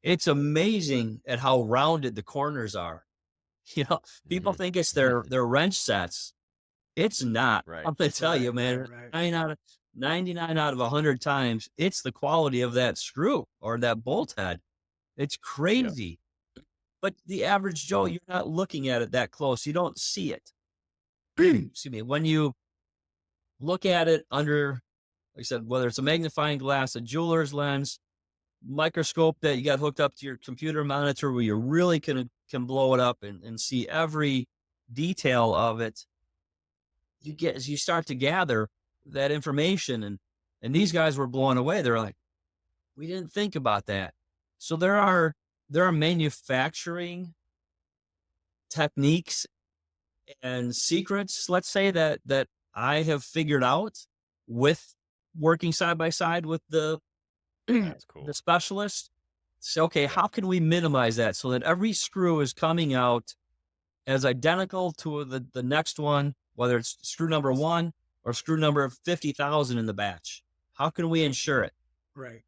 It's amazing at how rounded the corners are. People think it's their wrench sets. It's not. I'm going to tell you, man, 99 out of 100 times, it's the quality of that screw or that bolt head. It's crazy. But the average Joe, you're not looking at it that close. You don't see it. Excuse me. When you look at it under, like I said, whether it's a magnifying glass, a jeweler's lens, microscope that you got hooked up to your computer monitor where you really can blow it up and see every detail of it, you start to gather that information. And these guys were blown away. They're like, we didn't think about that. So there are manufacturing techniques and secrets, let's say, that I have figured out with working side by side with the That's cool. the specialist, say, okay, how can we minimize that so that every screw is coming out as identical to the next one, whether it's screw number 1 or screw number 50,000 in the batch? How can we ensure it? Right.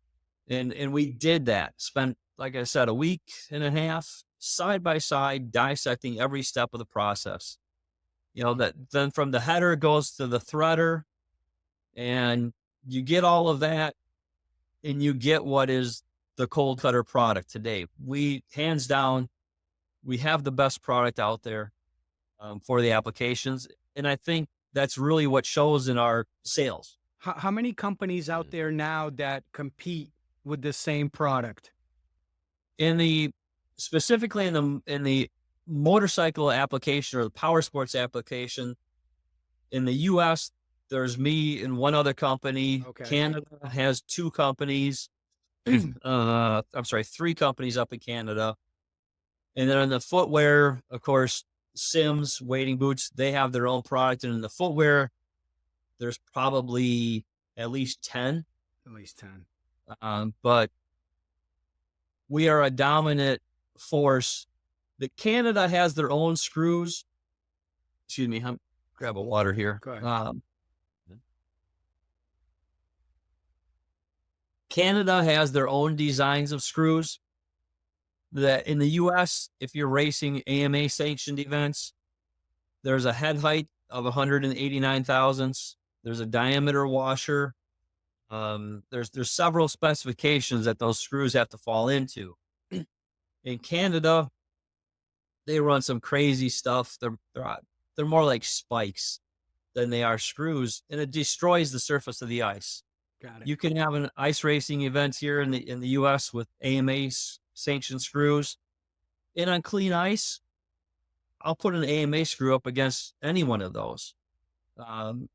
And we did that. Spent, like I said, a week and a half side by side dissecting every step of the process. That then from the header goes to the threader, and you get all of that, and you get what is the Kold Kutter product today. We, hands down, we have the best product out there for the applications, and I think that's really what shows in our sales. How many companies out there now that compete with the same product? Specifically in the motorcycle application or the powersports application in the U.S., there's me and one other company. Okay. Canada has 2 companies. I'm sorry, 3 companies up in Canada. And then in the footwear, of course, Sims, wading boots, they have their own product. And in the footwear, there's probably at least 10. At least 10. But we are a dominant force. The Canada has their own screws. Excuse me, grab a water here. Go ahead. Canada has their own designs of screws that in the US, if you're racing AMA sanctioned events, there's a head height of 189 thousandths. There's a diameter washer. There's several specifications that those screws have to fall into. In Canada, they run some crazy stuff. They're more like spikes than they are screws, and it destroys the surface of the ice. Got it. You can have an ice racing event here in the U.S. with AMA sanctioned screws, and on clean ice, I'll put an AMA screw up against any one of those.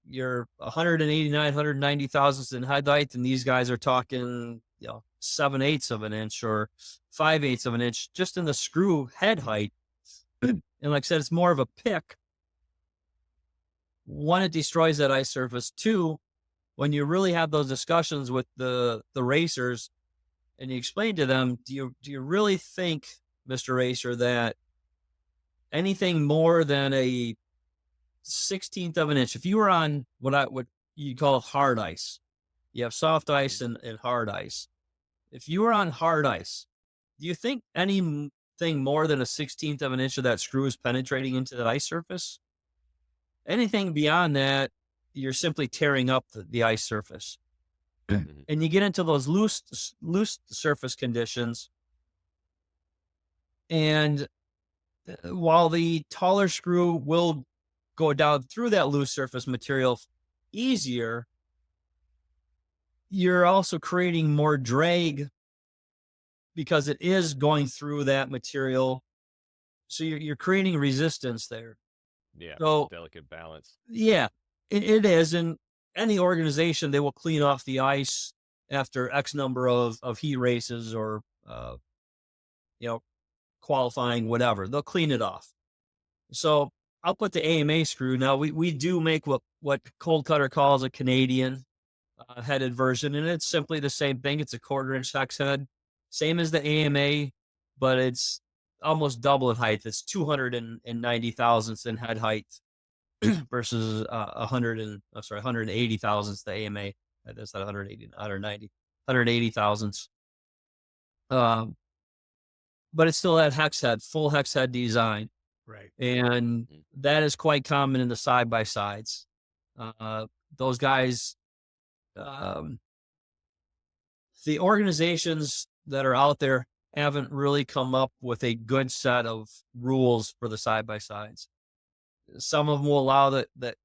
You're 189, 190 thousandths in head height, and these guys are talking 7/8 of an inch or 5/8 of an inch just in the screw head height. And like I said, it's more of a pick. 1, it destroys that ice surface. 2, when you really have those discussions with the racers and you explain to them, do you really think, Mr. Racer, that anything more than a 16th of an inch, if you were on what you call hard ice, you have soft ice and hard ice. If you were on hard ice, do you think anything more than a 16th of an inch of that screw is penetrating into that ice surface? Anything beyond that, you're simply tearing up the ice surface. And you get into those loose surface conditions. And while the taller screw will go down through that loose surface material easier, you're also creating more drag because it is going through that material. So you're creating resistance there. Yeah. So, delicate balance. Yeah, it is. And any organization, they will clean off the ice after X number of heat races or, qualifying, whatever. They'll clean it off. So I'll put the AMA screw. Now we do make what Kold Kutter calls a Canadian headed version, and it's simply the same thing. It's a 1/4 inch hex head, same as the AMA, but it's almost double in height. It's 290 thousandths in head height versus 180 thousandths the AMA. That's not 180, 190, 180 thousandths. But it's still that hex head, full hex head design. Right. And that is quite common in the side by sides. Those guys, the organizations that are out there haven't really come up with a good set of rules for the side by sides. Some of them will allow that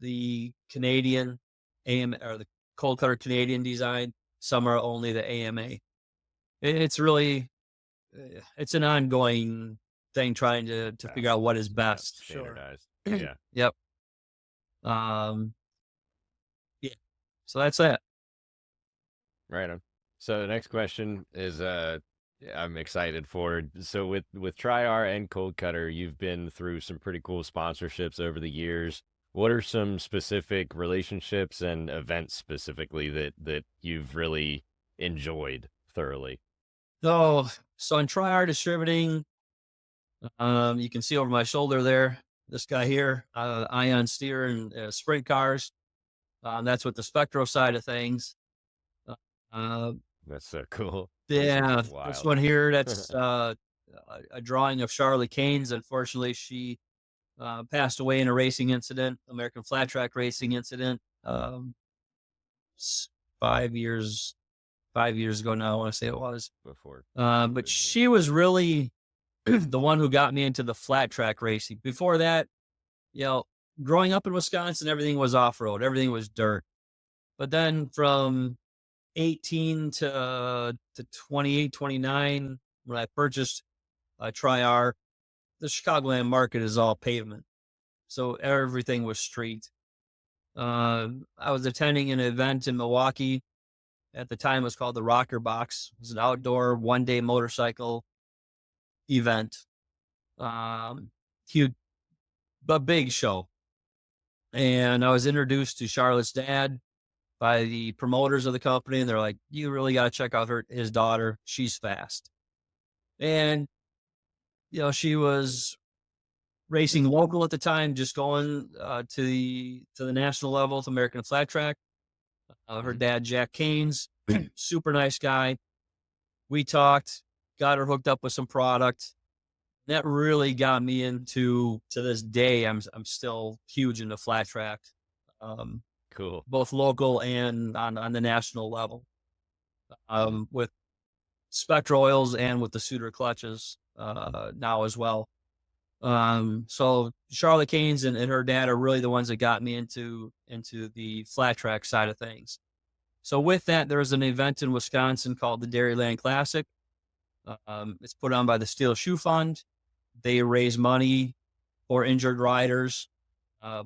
the Canadian AMA or the Kold Kutter Canadian design. Some are only the AMA. It's really, it's an ongoing thing trying to figure out what is best. Standardized. Yeah. Yep. Yeah. So that's that. Right on. So the next question is I'm excited for. So with Tri-R and Kold Kutter, you've been through some pretty cool sponsorships over the years. What are some specific relationships and events specifically that you've really enjoyed thoroughly? So in Tri-R Distributing, you can see over my shoulder there, this guy here, Ion Steer and sprint cars. That's with the Spectro side of things. Uh, That's so cool. yeah, That's this wild. one here, that's a drawing of Charlotte Caines. Unfortunately, she passed away in a racing incident, American flat track racing incident, 5 years, 5 years ago now, I want to say it was. Before. But she was really the one who got me into the flat track racing. Before that, growing up in Wisconsin, everything was off-road, everything was dirt. But then from 18 to 28, 29, when I purchased Tri-R, the Chicagoland market is all pavement. So everything was street. I was attending an event in Milwaukee. At the time, it was called the Rocker Box. It was an outdoor one-day motorcycle event. Huge, but big show. And I was introduced to Charlotte's dad by the promoters of the company, and they're like, "You really got to check out his daughter. She's fast." And she was racing local at the time, just going to the national level, to American Flat Track. Her dad, Jack Caines, super nice guy. We talked, got her hooked up with some product. That really got me into, to this day, I'm still huge into flat track. Cool. Both local and on the national level. With Spectra oils and with the Suter clutches now as well. So Charlotte Caines and her dad are really the ones that got me into the flat track side of things. So with that, there was an event in Wisconsin called the Dairyland Classic. It's put on by the Steel Shoe Fund. They raise money for injured riders,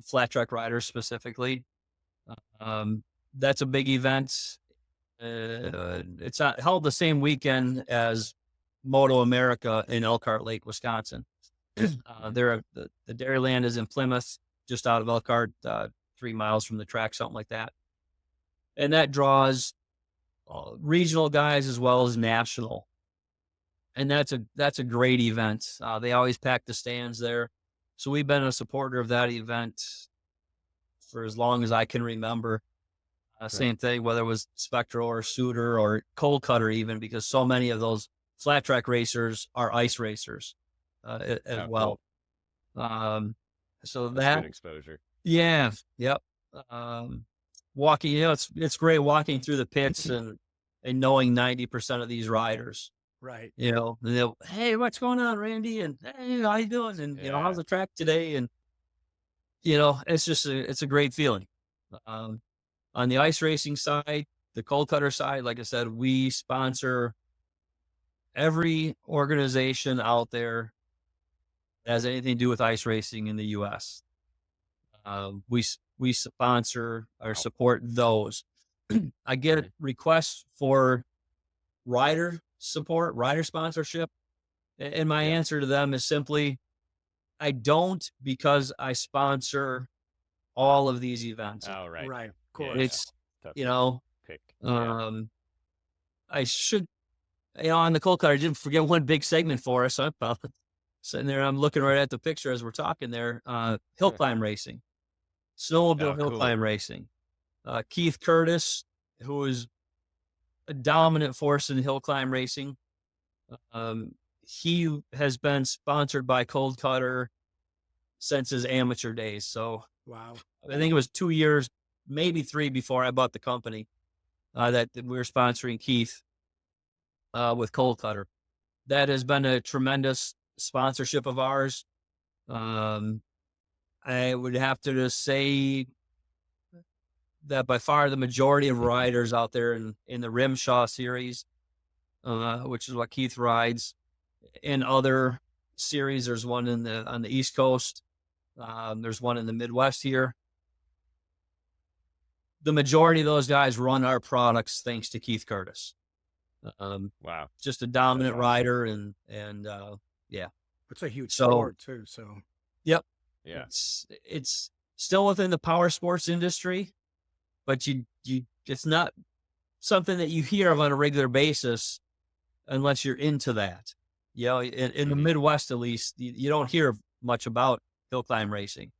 flat track riders specifically. That's a big event. It's held the same weekend as Moto America in Elkhart Lake, Wisconsin. The Dairyland is in Plymouth, just out of Elkhart, 3 miles from the track, something like that. And that draws regional guys as well as national. And that's a great event. They always pack the stands there. So we've been a supporter of that event for as long as I can remember. Same thing, whether it was Spectro or Suter or Kold Kutter even, because so many of those flat track racers are ice racers as well. Cool. So that's good exposure. Yeah. Yep. Walking, it's great walking through the pits and knowing 90% of these riders. Right. And they'll, "Hey, what's going on, Randy?" And, "Hey, how you doing?" And, "How's the track today?" And, it's just it's a great feeling. On the ice racing side, the Kold Kutter side, like I said, we sponsor every organization out there that has anything to do with ice racing in the U.S. We sponsor or support those. I get requests for rider support, rider sponsorship. And my answer to them is simply, I don't, because I sponsor all of these events. Oh, right. Right. Of course. It's, Pick. I should, on the Kold Kutter, I didn't forget one big segment for us. I'm sitting there, I'm looking right at the picture as we're talking there. Hill climb racing, snowmobile hill climb racing. Keith Curtis, who is a dominant force in hill climb racing. He has been sponsored by Kold Kutter since his amateur days. So wow, I think it was 2 years, maybe 3 before I bought the company, that we were sponsoring Keith with Kold Kutter. That has been a tremendous sponsorship of ours. I would have to just say that by far the majority of riders out there in the Rimshaw series, which is what Keith rides, in other series, there's one on the East Coast. There's one in the Midwest here. The majority of those guys run our products thanks to Keith Curtis. Wow. Just a dominant rider and yeah. It's a huge sport too. So yep. Yeah. It's still within the power sports industry, but it's not something that you hear of on a regular basis unless you're into that. You know, in the Midwest, at least, you don't hear much about hill climb racing.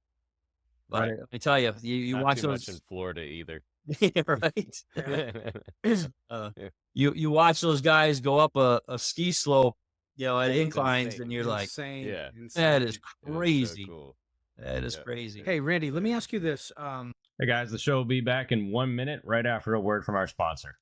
But Right. I tell you, you Not watch too much in those, Florida either. yeah, right? Yeah. You watch those guys go up a ski slope, you know, at inclines, insane. and you're like, Insane. Yeah. that Insane. is It is so crazy. cool. That is Yeah. crazy. Hey, Randy, let me ask you this. Hey guys, the show will be back in 1 minute right after a word from our sponsor.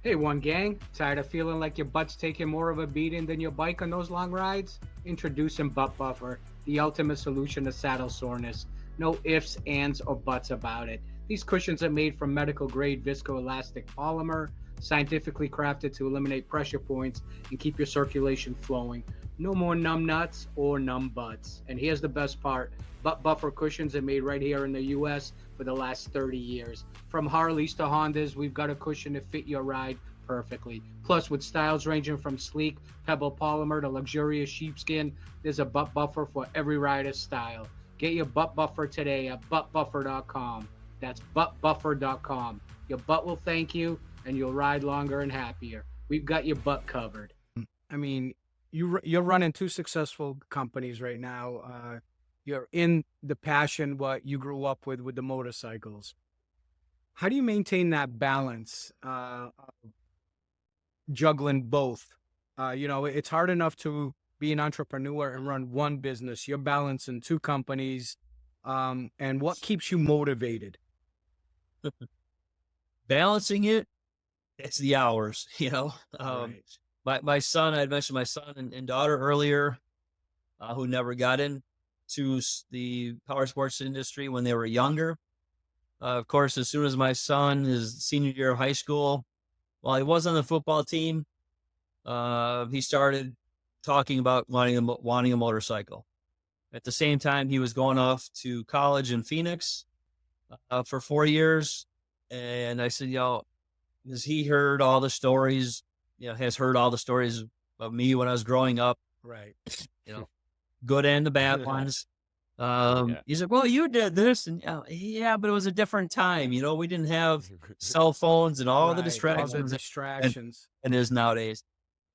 Hey, one gang, tired of feeling like your butt's taking more of a beating than your bike on those long rides? Introducing Butt Buffer, the ultimate solution to saddle soreness. No ifs, ands, or buts about it. These cushions are made from medical grade viscoelastic polymer, scientifically crafted to eliminate pressure points and keep your circulation flowing. No more numb nuts or numb butts. And here's the best part. Butt Buffer cushions are made right here in the US for the last 30 years. From Harleys to Hondas, we've got a cushion to fit your ride perfectly. Plus, with styles ranging from sleek pebble polymer to luxurious sheepskin, there's a butt buffer for every rider's style. Get your butt buffer today at buttbuffer.com. That's buttbuffer.com. Your butt will thank you, and you'll ride longer and happier. We've got your butt covered. I mean, you're running two successful companies right now. You're in the passion what you grew up with the motorcycles. How do you maintain that balance, juggling both? You know, it's hard enough to be an entrepreneur and run one business. You're balancing two companies. And what keeps you motivated? Balancing it, it's the hours, you know. Right. My son, I had mentioned my son and daughter earlier, who never got into the power sports industry when they were younger. Of course, as soon as my son, his senior year of high school, while he was on the football team, he started talking about wanting a motorcycle. At the same time, he was going off to college in Phoenix for 4 years. And I said, you know, has he heard all the stories, you know, has heard all the stories of me when I was growing up, Right. you know, good and the bad ones. Yeah. He said, well, you did this. And yeah, but it was a different time. You know, we didn't have cell phones and all the Right, distractions all the distractions. and is nowadays.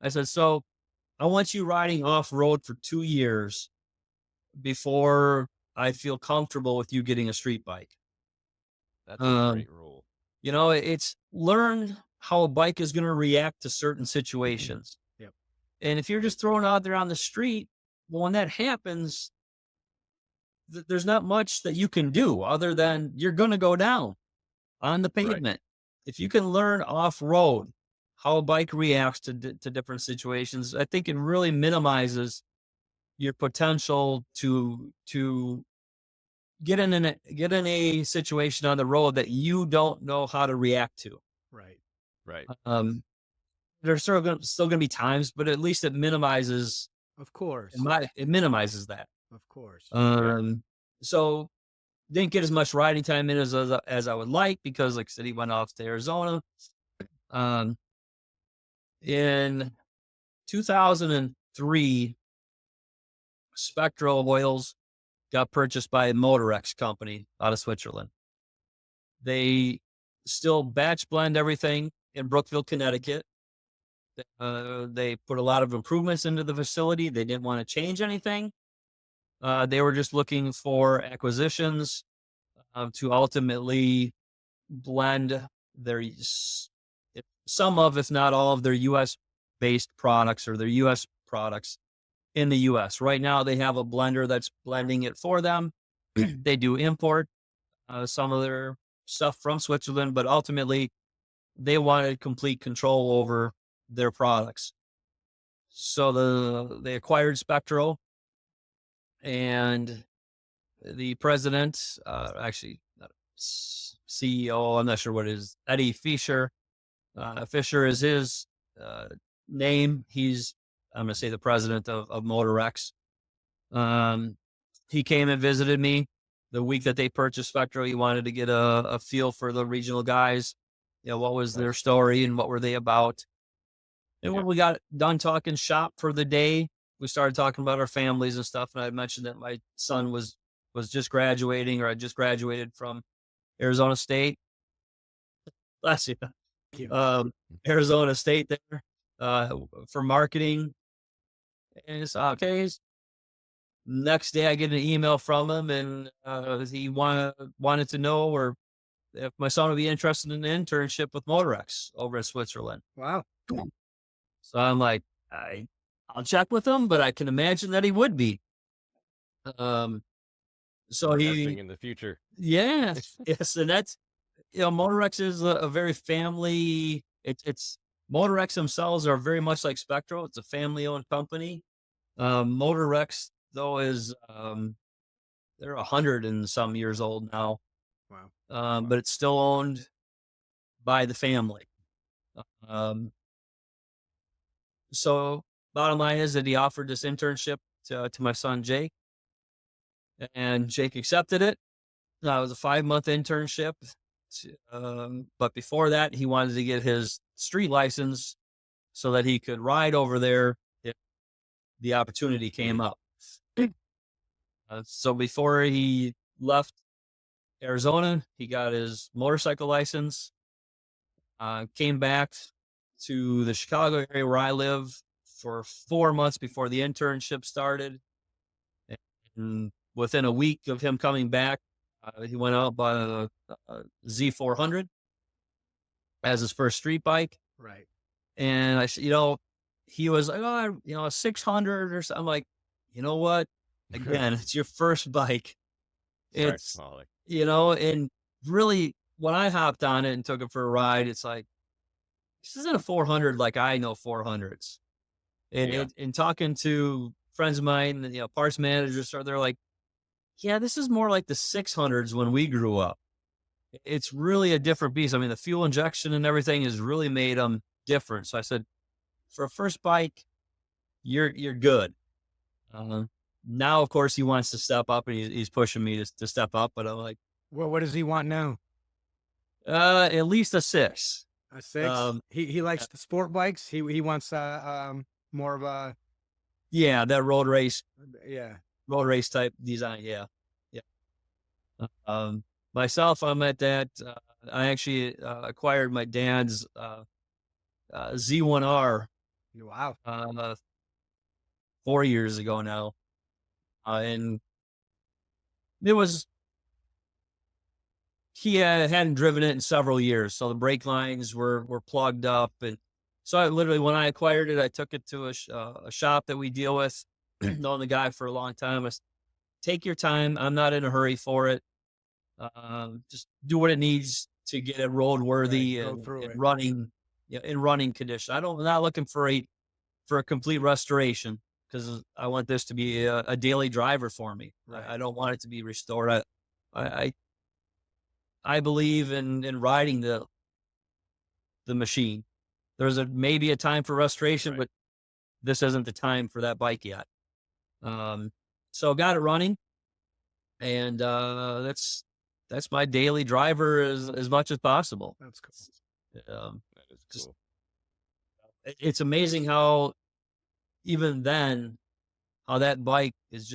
I said, so I want you riding off road for 2 years before I feel comfortable with you getting a street bike. That's a great rule. You know, it's learn how a bike is going to react to certain situations. Yep. And if you're just thrown out there on the street, well, when that happens, there's not much that you can do other than you're going to go down on the pavement. If you can learn off road how a bike reacts to different situations, I think it really minimizes your potential to get in a situation on the road that you don't know how to react to. Right. Right. There's still going to be times, but at least it minimizes. Of course. It minimizes that. Of course. So didn't get as much riding time in as I would like because, like I said, he went off to Arizona. In 2003, Spectral Oils got purchased by a Motorex company out of Switzerland. They still batch blend everything in Brookville, Connecticut. They put a lot of improvements into the facility. They didn't want to change anything. They were just looking for acquisitions to ultimately blend their some of, if not all of their U.S. based products or their U.S. products in the U.S. Right now, they have a blender that's blending it for them. They do import some of their stuff from Switzerland, but ultimately they wanted complete control over their products. So they acquired Spectral, and the president, actually CEO, I'm not sure what it is, Eddie Fisher. Fisher is his name. He's, I'm going to say, the president of Motorex. He came and visited me the week that they purchased Spectral. He wanted to get a feel for the regional guys, you know, what was their story and what were they about. And when we got done talking shop for the day, we started talking about our families and stuff. And I mentioned that my son was just graduating, or I just graduated from Arizona State. Bless you. you. Arizona State there for marketing. And it's okay. Next day, I get an email from him, and he wanted to know or if my son would be interested in an internship with Motorex over in Switzerland. Wow. So I'm like, I'll check with him, but I can imagine that he would be. So Investing in the future. yes, and that's, Motorex is a very family. It's Motorex themselves are very much like Spectro. It's a family-owned company. Motorex though is they're 100 and some years old now. Wow. But it's still owned by the family. So bottom line is that he offered this internship to my son Jake, and Jake accepted it. It was a 5-month internship. But before that, he wanted to get his street license so that he could ride over there if the opportunity came up. So before he left Arizona, he got his motorcycle license, came back to the Chicago area where I live for 4 months before the internship started. And within a week of him coming back, he went out by a Z400 as his first street bike. Right. And he was like, a 600 or something. I'm like, you know what? Again, it's your first bike. Start It's, smaller. and really when I hopped on it and took it for a ride, it's like, this isn't a 400 like I know 400s. And talking to friends of mine, parts managers, they're like, yeah, this is more like the 600s when we grew up. It's really a different beast. I mean, the fuel injection and everything has really made them different. So I said, for a first bike, you're good. Now, of course, he wants to step up, and he's pushing me to step up. But I'm like, Well, what does he want now? at least a 6. A 6? He likes the sport bikes. He wants more of a that road race type design. Yeah. Myself, I'm at that. I actually acquired my dad's Z1R Wow. 4 years ago now, and it was he hadn't driven it in several years, so the brake lines were plugged up, and so I literally, when I acquired it, I took it to a shop that we deal with, known the guy for a long time. I said, take your time. I'm not in a hurry for it. Just do what it needs to get it roadworthy and running, in running condition. I'm not looking for a complete restoration, because I want this to be a daily driver for me. Right. I don't want it to be restored. I believe in riding the machine. There's maybe a time for restoration, but this isn't the time for that bike yet. So got it running, and that's my daily driver as much as possible. That's cool. That is cool. It's amazing how even then, how that bike is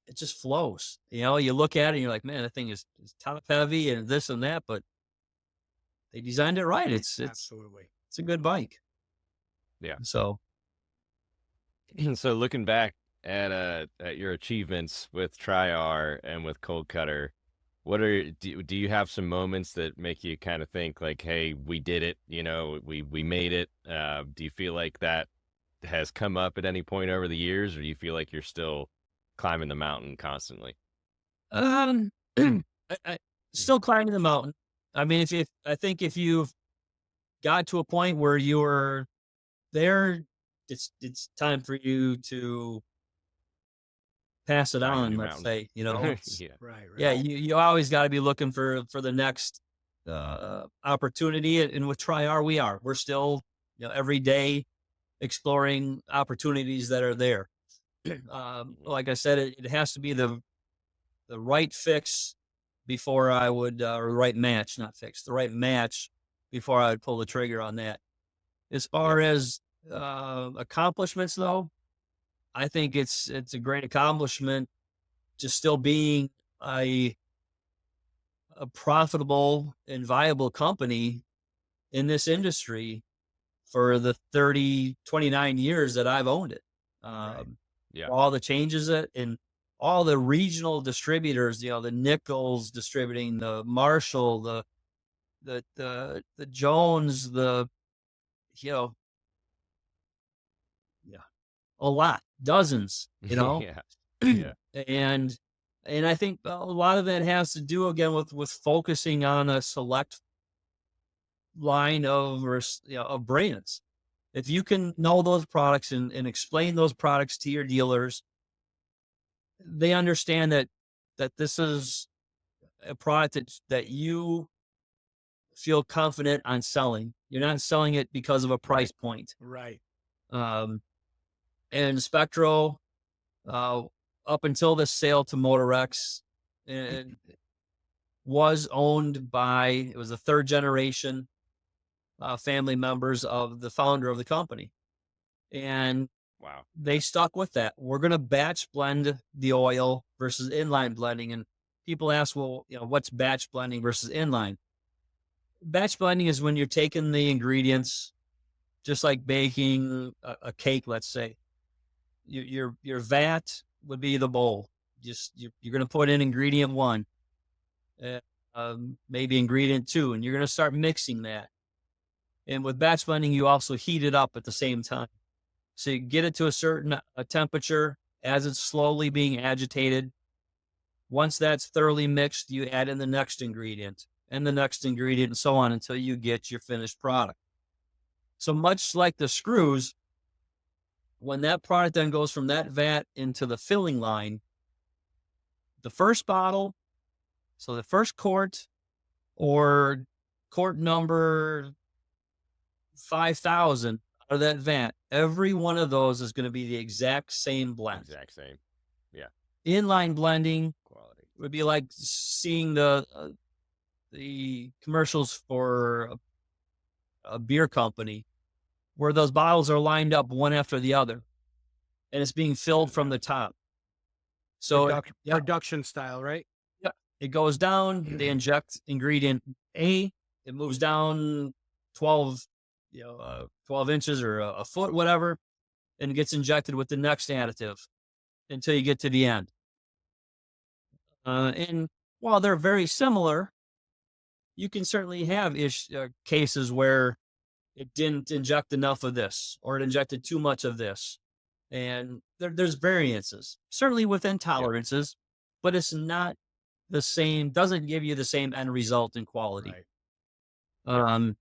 it just flows. You look at it and you're like, man, that thing is top heavy and this and that, but they designed it right. It's Absolutely. It's a good bike. Yeah. So looking back at your achievements with Tri-R and with Kold Kutter, do you have some moments that make you kind of think like, hey, we did it, we made it? Do you feel like that has come up at any point over the years, or do you feel like you're still climbing the mountain constantly? I still climbing the mountain. I mean, I think if you've got to a point where you're there, it's time for you to pass it on, let's say, Yeah. Right. Yeah, you always got to be looking for the next opportunity. And with Tri-R, we're still, every day exploring opportunities that are there. Like I said, it has to be the right fix before I would, or right match, not fix, the right match before I would pull the trigger on that. As far as accomplishments, though, I think it's a great accomplishment just still being a profitable and viable company in this industry for the 29 years that I've owned it. Right. Yeah. All the changes and all the regional distributors, the Nichols distributing, the Marshall, the Jones, yeah, a lot, dozens, Yeah. Yeah. and I think a lot of that has to do again with focusing on a select line of brands. If you can know those products and explain those products to your dealers, they understand that this is a product that you feel confident on selling. You're not selling it because of a price point. Right. And Spectro, up until the sale to Motorex, it was owned by, it was the third generation family members of the founder of the company. And Wow. they stuck with that. We're going to batch blend the oil versus inline blending. And people ask, well, what's batch blending versus inline? Batch blending is when you're taking the ingredients, just like baking a cake, let's say. Your vat would be the bowl. You're going to put in ingredient 1, maybe ingredient 2, and you're going to start mixing that. And with batch blending, you also heat it up at the same time. So you get it to a certain temperature as it's slowly being agitated. Once that's thoroughly mixed, you add in the next ingredient and the next ingredient and so on until you get your finished product. So much like the screws, when that product then goes from that vat into the filling line, the first bottle, so the first quart or quart number 5,000 out of that vat, every one of those is going to be the exact same blend. Exact same. Yeah. Inline blending Quality. would be like seeing the commercials for a beer company where those bottles are lined up one after the other and it's being filled from the top. So production style, right? Yeah. It goes down, they inject ingredient A, it moves down 12 inches or a foot, whatever, and gets injected with the next additive until you get to the end. And while they're very similar, you can certainly have cases where it didn't inject enough of this, or it injected too much of this. And there's variances, certainly within tolerances, but it's not the same, doesn't give you the same end result in quality. Right.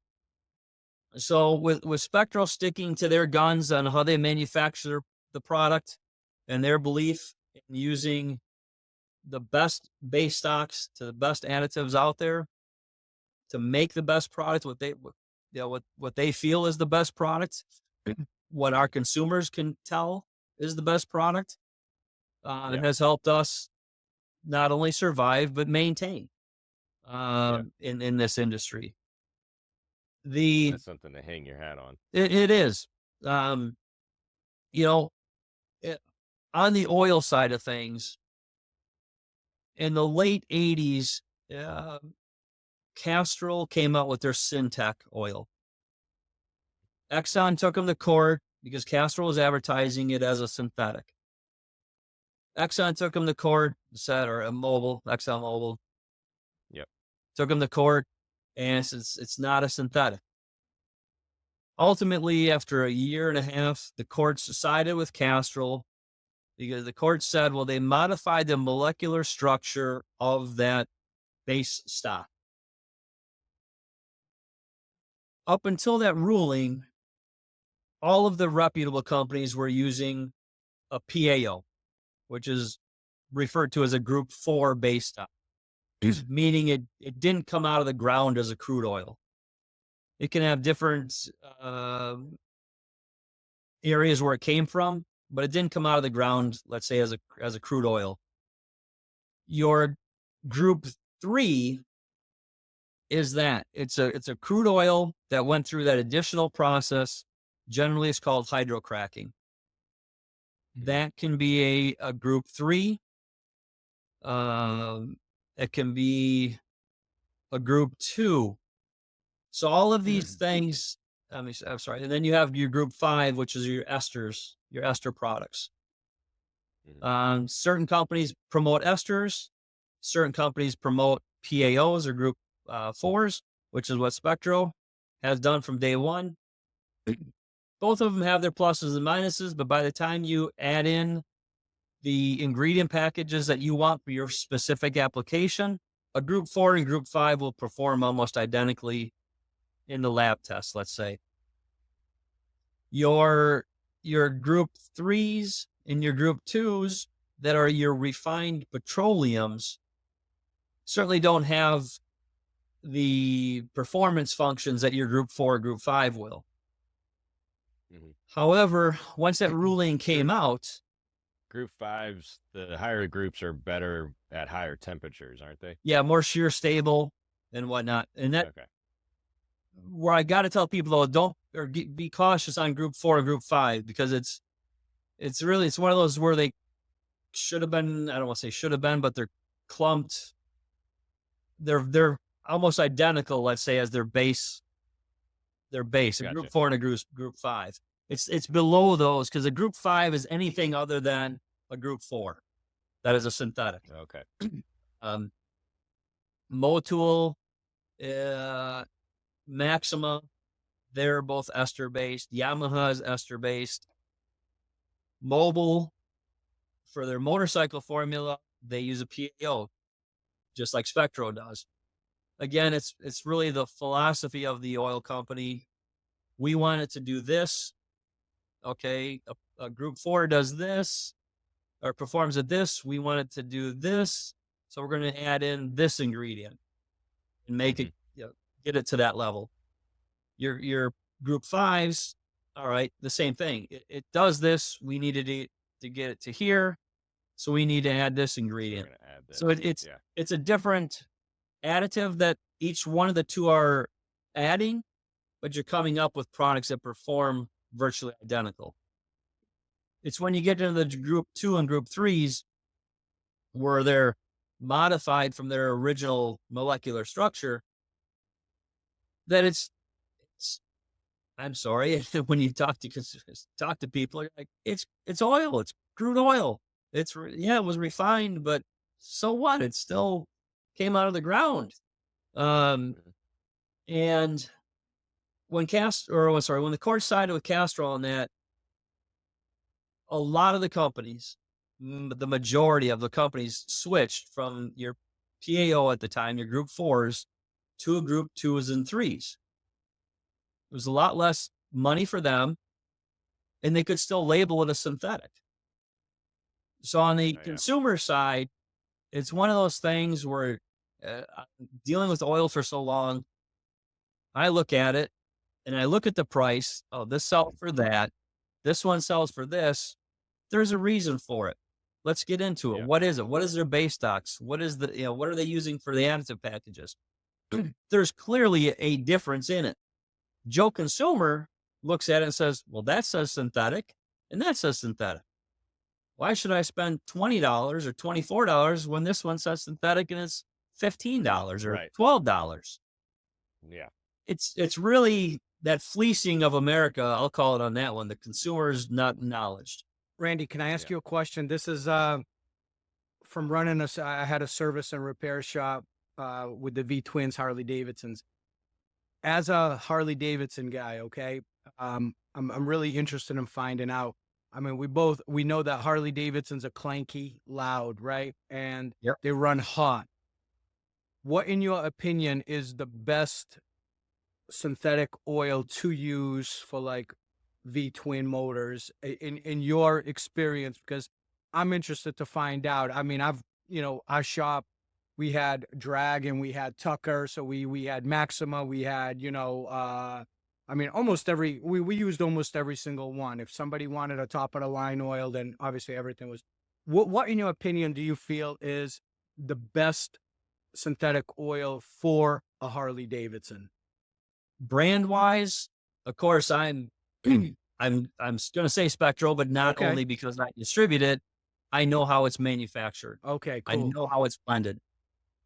So with Spectral sticking to their guns on how they manufacture the product and their belief in using the best base stocks to the best additives out there to make the best product, what they feel is the best product, what our consumers can tell is the best product, it has helped us not only survive but maintain in this industry. That's something to hang your hat on. It is. On the oil side of things, in the late 80s, Castrol came out with their Syntec oil. Exxon took them to court because Castrol was advertising it as a synthetic. Exxon took them to court, ExxonMobil. Yep. Took them to court, and it's not a synthetic. Ultimately, after a year and a half, the courts sided with Castrol because the court said, well, they modified the molecular structure of that base stock. Up until that ruling, all of the reputable companies were using a PAO, which is referred to as a Group 4 base stock, meaning it didn't come out of the ground as a crude oil. It can have different areas where it came from, but it didn't come out of the ground, let's say, as a crude oil. Your Group 3 is that it's a crude oil that went through that additional process. Generally, it's called hydrocracking. That can be a Group 3. It can be a Group 2. So all of these things, I'm sorry. And then you have your group 5, which is your esters, your ester products. Certain companies promote esters. Certain companies promote PAOs or group 4s, which is what Spectro has done from day one. Both of them have their pluses and minuses, but by the time you add in the ingredient packages that you want for your specific application, a group 4 and group 5 will perform almost identically in the lab test, let's say. Your group 3s and your group 2s that are your refined petroleums certainly don't have the performance functions that your group 4 or group 5 will. However, once that ruling came out, Group 5s, the higher groups are better at higher temperatures, aren't they? yeah, more shear stable and whatnot. And that, Okay. where I got to tell people though, be cautious on group 4 and group 5, because it's one of those where they should have been, I don't want to say should have been, but they're clumped. They're almost identical, let's say, as their base, a Gotcha. group 4 and a group 5. It's below those, because a group 5 is anything other than a group 4 that is a synthetic. Okay. Motul, Maxima, they're both ester based. Yamaha is ester based. Mobile, for their motorcycle formula, they use a PAO, just like Spectro does. Again, it's really the philosophy of the oil company. We want it to do this. Okay, a group 4 does this or performs at this. We want it to do this, so we're going to add in this ingredient and make it, get it to that level. Your group 5s, all right, the same thing. It does this. We needed it to get it to here, so we need to add this ingredient. Add this. So it's a different additive that each one of the two are adding, but you're coming up with products that perform virtually identical. It's when you get into the group 2 and group 3s where they're modified from their original molecular structure that it's I'm sorry, when you talk to people, you're like, it's oil, it's crude oil. It was refined, but so what? It still came out of the ground. And when the court sided with Castrol on that, a lot of the companies, the majority of the companies, switched from your PAO at the time, your group 4s, to group 2s and 3s. It was a lot less money for them, and they could still label it a synthetic. So on the consumer side, it's one of those things where dealing with oil for so long, I look at it and I look at the price. Oh, this sells for that. This one sells for this. There's a reason for it. Let's get into it. What is it? What is their base stocks? What is what are they using for the additive packages? There's clearly a difference in it. Joe consumer looks at it and says, well, that says synthetic and that says synthetic. Why should I spend $20 or $24 when this one says synthetic and it's $15 or $12? Yeah. It's really that fleecing of America, I'll call it on that one. The consumer's not acknowledged. Randy, can I ask you a question? This is from running I had a service and repair shop with the V Twins Harley Davidsons. As a Harley Davidson guy, okay, I'm really interested in finding out. I mean, we know that Harley Davidsons are clanky, loud, right? And they run hot. What, in your opinion, is the best synthetic oil to use for like V-twin motors in your experience? Because I'm interested to find out. I mean, our shop, we had Drag and we had Tucker. So we had Maxima, we had, we used almost every single one. If somebody wanted a top of the line oil, then obviously everything was. What in your opinion do you feel is the best synthetic oil for a Harley Davidson? Brand wise, of course, I'm going to say Spectral, but not only because I distribute it. I know how it's manufactured. Okay, cool. I know how it's blended.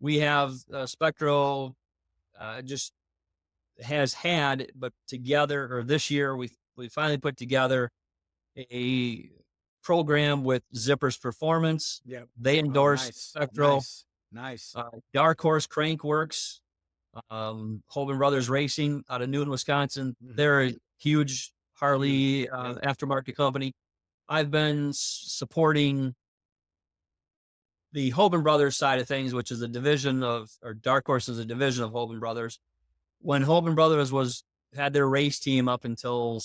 We have Spectral, has had, but together, or this year, we finally put together a program with Zippers Performance. Yep. They endorse Nice. Spectro. Nice. Dark Horse Crankworks, Holden Brothers Racing out of Newton, Wisconsin. They're a huge Harley aftermarket company. I've been supporting the Holden Brothers side of things, which is a division of, or Dark Horse is a division of Holden Brothers. When Holden Brothers had their race team up until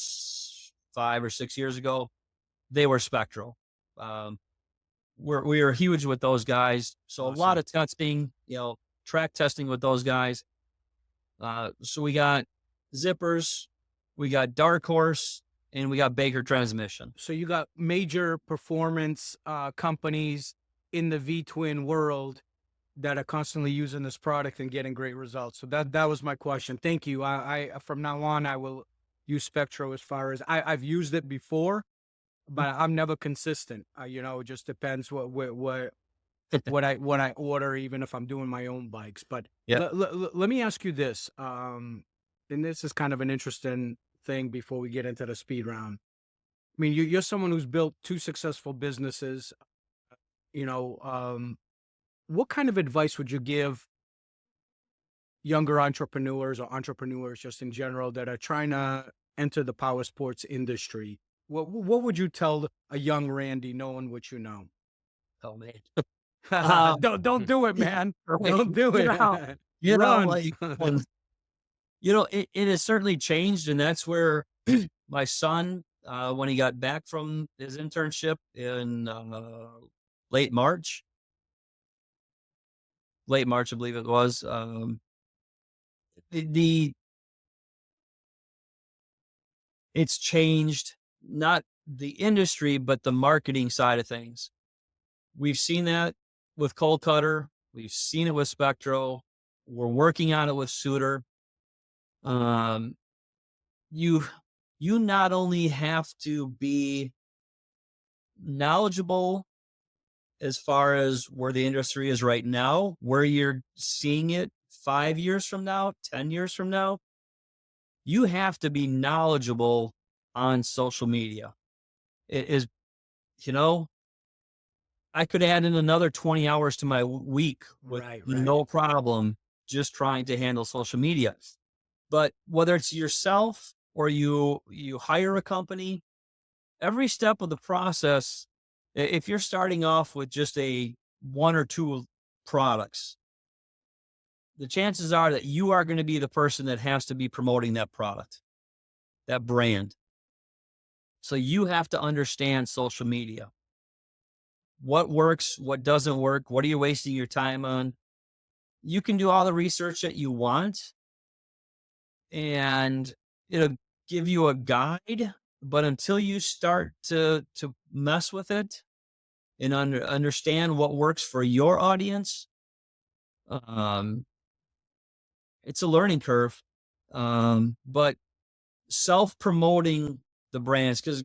5 or 6 years ago, they were Spectro. We are huge with those guys. So Awesome. A lot of testing, track testing with those guys. So we got Zippers, we got Dark Horse, and we got Baker Transmission. So you got major performance companies in the V-twin world that are constantly using this product and getting great results. So that was my question. Thank you. I from now on, I will use Spectro as far as I've used it before, but I'm never consistent. It just depends what I order, even if I'm doing my own bikes. But let me ask you this, and this is kind of an interesting thing before we get into the speed round. I mean, you're someone who's built 2 successful businesses. What kind of advice would you give younger entrepreneurs or entrepreneurs just in general that are trying to enter the power sports industry? What would you tell a young Randy, knowing what you know? Oh man. Don't do it, man. Don't do it. Run. It has certainly changed, and that's where my son, when he got back from his internship in late March, I believe it was, it's changed, not the industry, but the marketing side of things. We've seen that with Kold Kutter. We've seen it with Spectro. We're working on it with Suter. You not only have to be knowledgeable as far as where the industry is right now, where you're seeing it 5 years from now, 10 years from now, you have to be knowledgeable on social media. It is, I could add in another 20 hours to my week with no problem, just trying to handle social media. But whether it's yourself or you hire a company, every step of the process, if you're starting off with just 1 or 2 products, the chances are that you are going to be the person that has to be promoting that product, that brand. So you have to understand social media. What works, what doesn't work, what are you wasting your time on? You can do all the research that you want, and it'll give you a guide, but until you start to mess with it and understand what works for your audience, it's a learning curve. But self-promoting the brands, because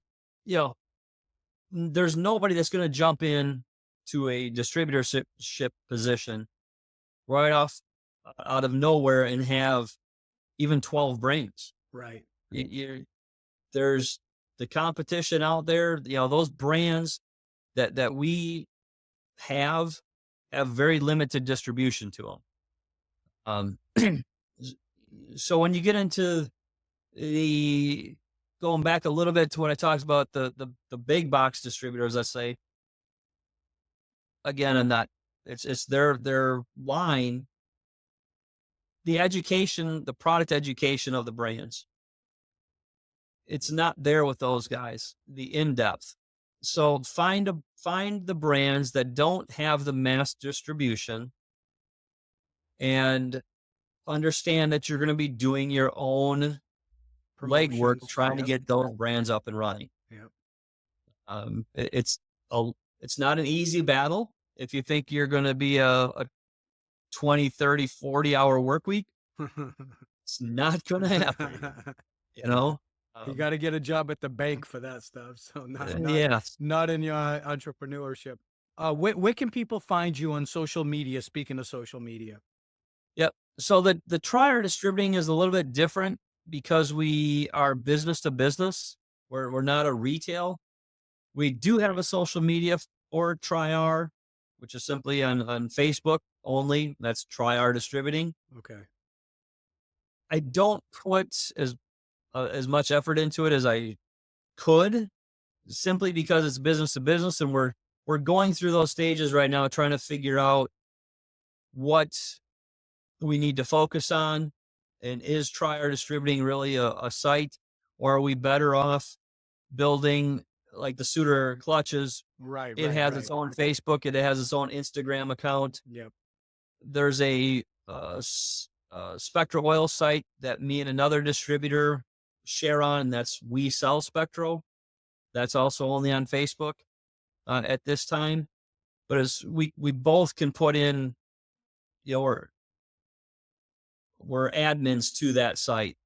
there's nobody that's going to jump in to a distributorship position right off out of nowhere and have even 12 brands. Right. There's the competition out there. Those brands that we have very limited distribution to them. So when you get into going back a little bit to when I talked about the big box distributors, let's say, again, it's their line, the education, the product education of the brands. It's not there with those guys, the in-depth. So find the brands that don't have the mass distribution, and understand that you're going to be doing your own legwork trying to get those brands up and running. It's not an easy battle. If you think you're going to be a 20, 30, 40 hour work week, it's not going to happen. You got to get a job at the bank for that stuff. So not in your entrepreneurship. Where can people find you on social media? Speaking of social media. Yep. So the Trier distributing is a little bit different because we are business to business. We're not a retail. We do have a social media for Trier, which is simply on Facebook only. That's Trier Distributing. Okay. I don't put as much effort into it as I could, simply because it's business to business, and we're going through those stages right now, trying to figure out what we need to focus on, and is Trier Distributing really a site, or are we better off building like the Suter clutches? Right. It has its own Facebook. It has its own Instagram account. Yep. There's a Spectro oil site that me and another distributor share on, and that's We Sell Spectro. That's also only on Facebook at this time. But as we both can put in, we're admins to that site.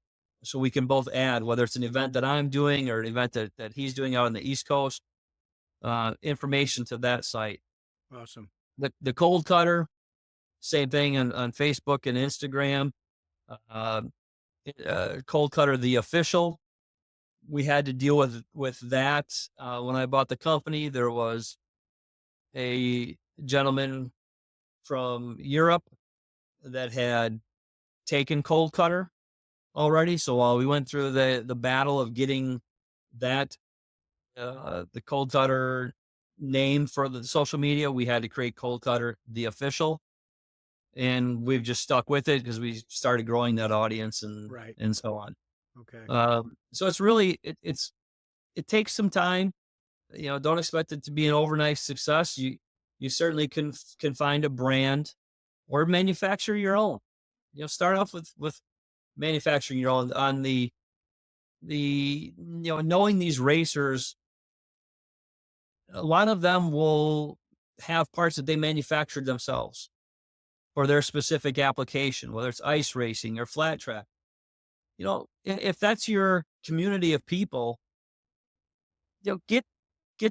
So we can both add, whether it's an event that I'm doing or an event that he's doing out on the East Coast, information to that site. Awesome. The Kold Kutter, same thing on Facebook and Instagram. Kold Kutter, the official, we had to deal with that. When I bought the company, there was a gentleman from Europe that had taken Kold Kutter already. So while we went through the battle of getting that, the Kold Kutter name for the social media, we had to create Kold Kutter, the official. And we've just stuck with it because we started growing that audience and so on. Okay. So it's really, it takes some time. Don't expect it to be an overnight success. You certainly can find a brand or manufacture your own. Start off with manufacturing your own on the knowing these racers. A lot of them will have parts that they manufactured themselves for their specific application, whether it's ice racing or flat track. If that's your community of people, get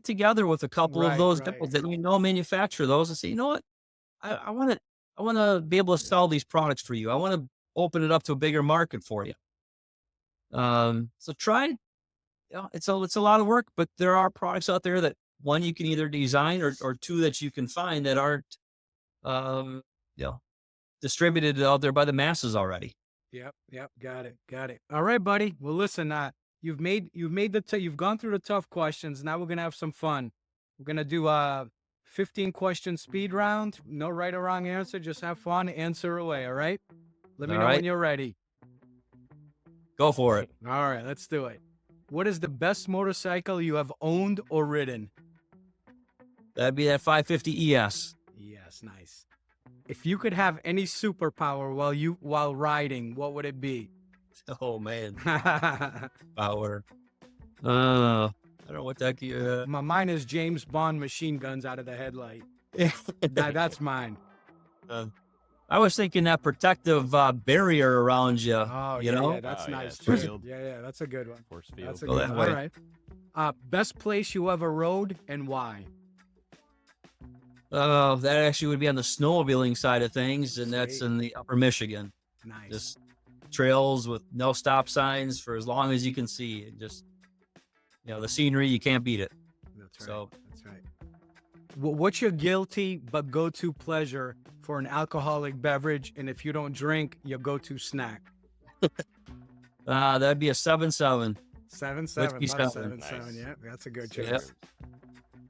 together with a couple of those people that manufacture those and say, you know what, I want to be able to sell these products for you. I want to open it up to a bigger market for you. So try. It's a lot of work, but there are products out there that, one, you can either design, or two, that you can find that aren't distributed out there by the masses already. Yep. Got it. All right, buddy. Well, listen, you've gone through the tough questions. Now we're going to have some fun. We're going to do a 15 question speed round. No right or wrong answer. Just have fun. Answer away. All right. Let me know when you're ready. Go for it. All right, let's do it. What is the best motorcycle you have owned or ridden? That'd be that 550 ES. Yes, nice. If you could have any superpower while riding, what would it be? Oh man, power. I don't know what that. Mine is James Bond machine guns out of the headlight. That's mine. I was thinking that protective barrier around you. Oh, yeah, that's nice. Yeah, that's a good one. Force field. That's a good one. All right. Best place you ever rode and why? That actually would be on the snowmobiling side of things, and that's in the Upper Michigan. Nice. Just trails with no stop signs for as long as you can see. And just, the scenery, you can't beat it. That's right. So that's right. What's your guilty but go-to pleasure for an alcoholic beverage, and if you don't drink, your go-to snack? That'd be a 7-7. 7-7. Whiskey 7. Nice. Yeah, that's a good choice. Yep.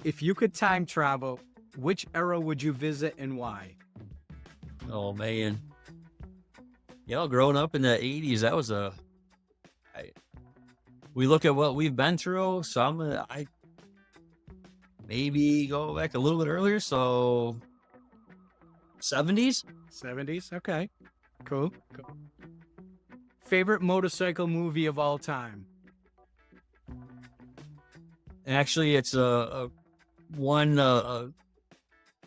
If you could time travel, which era would you visit and why? Oh man, growing up in the 80s, that was we look at what we've been through. So I maybe go back a little bit earlier. So 70s. 70s. Okay. Cool. Favorite motorcycle movie of all time? Actually, it's a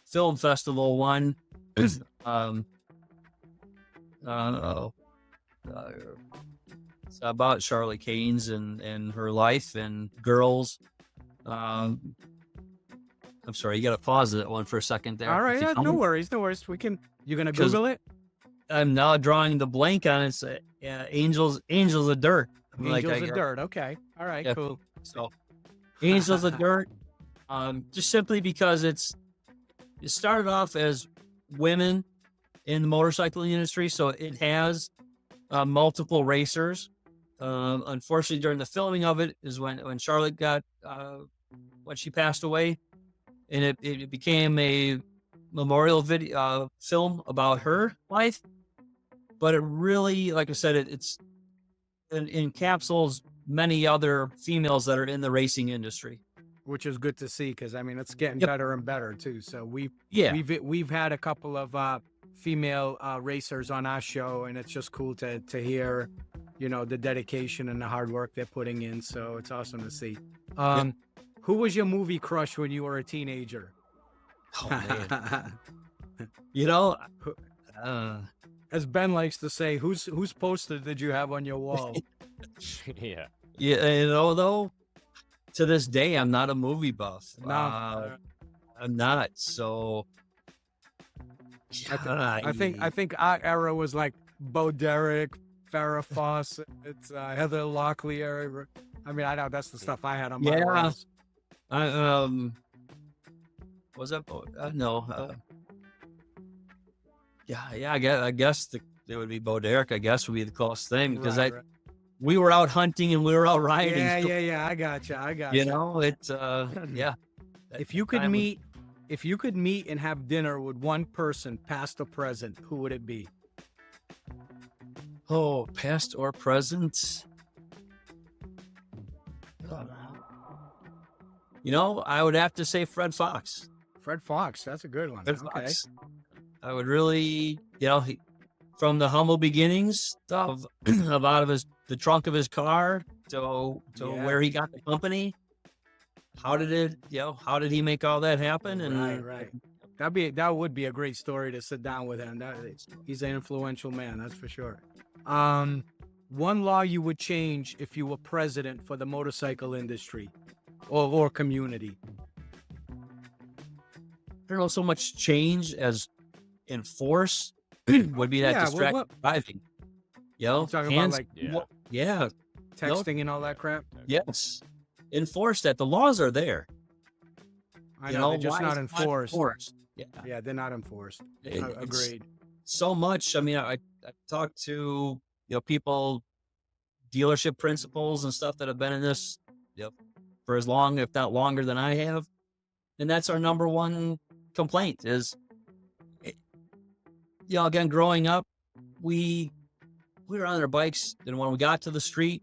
film festival one. It's about Charlotte Keynes and her life and girls. I'm sorry, you got to pause that one for a second there. All right, no worries. You're gonna Google it? I'm now drawing the blank on it. So, Angels of Dirt. Angels of Dirt. Okay. All right. Yeah. Cool. So Angels of Dirt, just simply because it started off as women in the motorcycling industry, so it has multiple racers. Unfortunately, during the filming of it is when Charlotte got when she passed away, and it became a memorial video film about her life. But it really, like I said, it encapsulates many other females that are in the racing industry, Which is good to see, because I mean it's getting Yep. better and better too. So we've had a couple of female racers on our show, and it's just cool to hear, you know, the dedication and the hard work they're putting in. So it's awesome to see. Who was your movie crush when you were a teenager? Oh, man. You know, As Ben likes to say, whose poster did you have on your wall? Yeah. you know, though, to this day, I'm not a movie buff. No. I'm not. So I think our era was like Bo Derek, Farrah Fawcett, it's Heather Locklear. I mean, I know that's the stuff I had on my walls. Was that no? Yeah. I guess it would be Bo Derek. I guess would be the closest thing, because Right. we were out hunting and we were out riding. Yeah. I got You know, it's yeah. If you could meet and have dinner with one person, past or present, who would it be? Oh, past or present? You know, I would have to say Fred Fox. Fred Fox, that's a good one. Fred Okay. Fox. I would really, you know, from the humble beginnings of out of the trunk of his car to Yeah. where he got the company. How did he make all that happen? And Right. That would be a great story to sit down with him. He's an influential man, that's for sure. One law you would change if you were president for the motorcycle industry or community. I don't know so much change as enforce would be that Yeah, distracted driving. You know, You're talking about, like, yeah, texting and all that crap. yes, enforce that. The laws are there. I You know, they're know, just why not is it enforced. Yeah, Yeah, they're not enforced. It's Agreed. so much. I mean, I talked to people, dealership principals and stuff that have been in this for as long, if not longer, than I have, and that's our number one complaint is, again, growing up, we were on our bikes, and when we got to the street,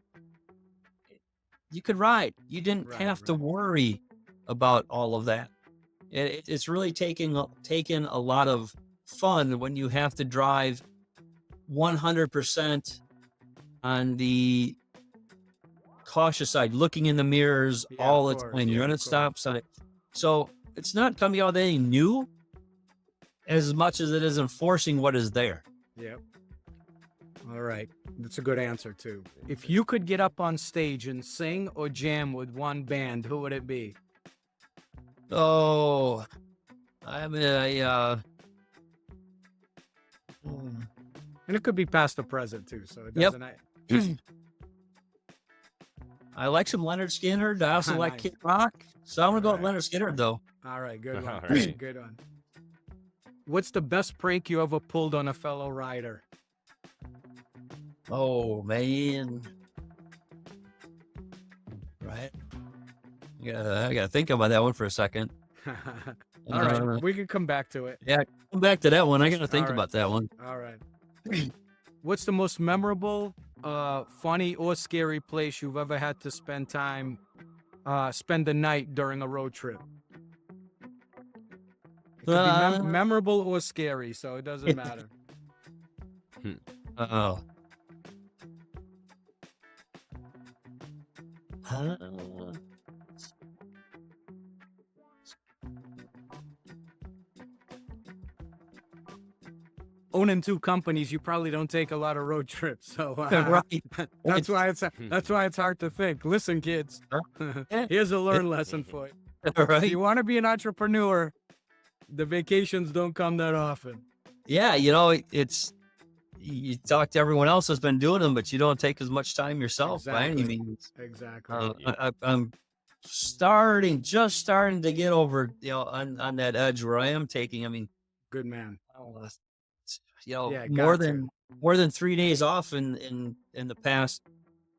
you could ride. You didn't have to worry about all of that. It's really taken a lot of fun when you have to drive 100% on the cautious side, looking in the mirrors all the time. You're on a stop sign. So it's not coming out with anything new as much as it is enforcing what is there. Yep. All right. That's a good answer, too. If you could get up on stage and sing or jam with one band, who would it be? Oh, I mean, And it could be past or present, too. So it Yep. doesn't. I like some Leonard Skinner. I also like Nice. Kid Rock. So I'm going to go with Alright. Leonard Skinner, though. All right. Good one. All right. Good one. What's the best prank you ever pulled on a fellow rider? Oh, man. Right. Yeah, I got to think about that one for a second. All right. We can come back to it. Yeah, come back to that one. I got to think Alright. about that one. All right. What's the most memorable, funny, or scary place you've ever had to spend the night during a road trip? It could be memorable or scary, so it doesn't matter. Oh. Owning two companies, you probably don't take a lot of road trips, so Right. that's why it's hard to think. Listen, kids, here's a learn lesson for you. If Right. you want to be an entrepreneur, the vacations don't come that often. Yeah, it's you talk to everyone else that's been doing them, but you don't take as much time yourself by any Exactly. means. Exactly. I'm just starting to get over, on that edge where I am taking. I mean, Good man. uh, Yeah, more got to. than 3 days off in the past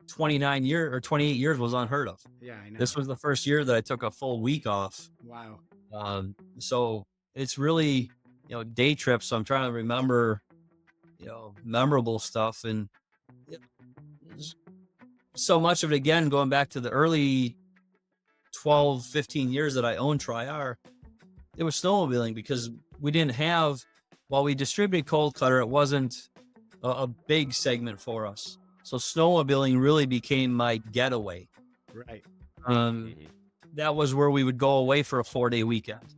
29 years or 28 years was unheard of. Yeah, I know. This was the first year that I took a full week off. Wow. So it's really, day trips. So I'm trying to remember, memorable stuff. And so much of it, again, going back to the early 12, 15 years that I owned Tri-R, it was snowmobiling, because we didn't have, while we distributed Kold Kutter, it wasn't a big segment for us. So snowmobiling really became my getaway. Right. That was where we would go away for a 4-day weekend.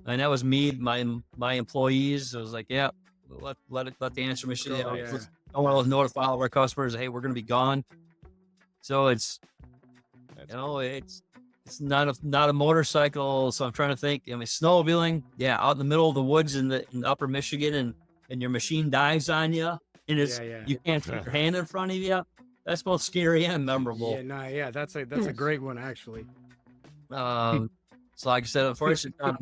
And that was me, my employees. I was like, yeah, let the answer machine. Go, yeah. I want to notify all of our customers, hey, we're going to be gone. So it's not a motorcycle. So I'm trying to think. I mean, snowmobiling, yeah, out in the middle of the woods in upper Michigan, and your machine dives on you, and you can't keep your hand in front of you. That's both scary and memorable. That's a great one, actually. So like I said, unfortunately, on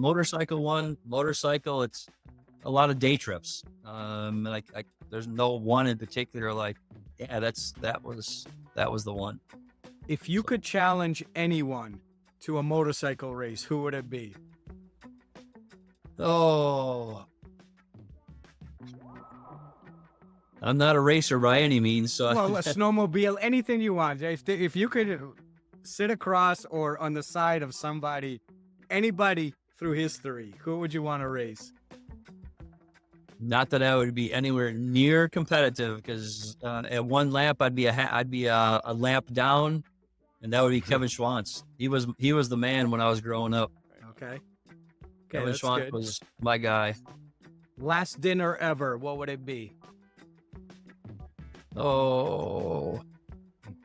motorcycle, it's a lot of day trips. There's no one in particular. Like, yeah, that was the one. If you could challenge anyone to a motorcycle race, who would it be? Oh, I'm not a racer by any means. So Well, a snowmobile, anything you want. If you could sit across or on the side of anybody through history, who would you want to race? Not that I would be anywhere near competitive, because at one lap I'd be a lap down, and that would be Kevin Schwantz. He was the man when I was growing up. Okay, Kevin Schwantz was my guy. Last dinner ever, what would it be? Oh,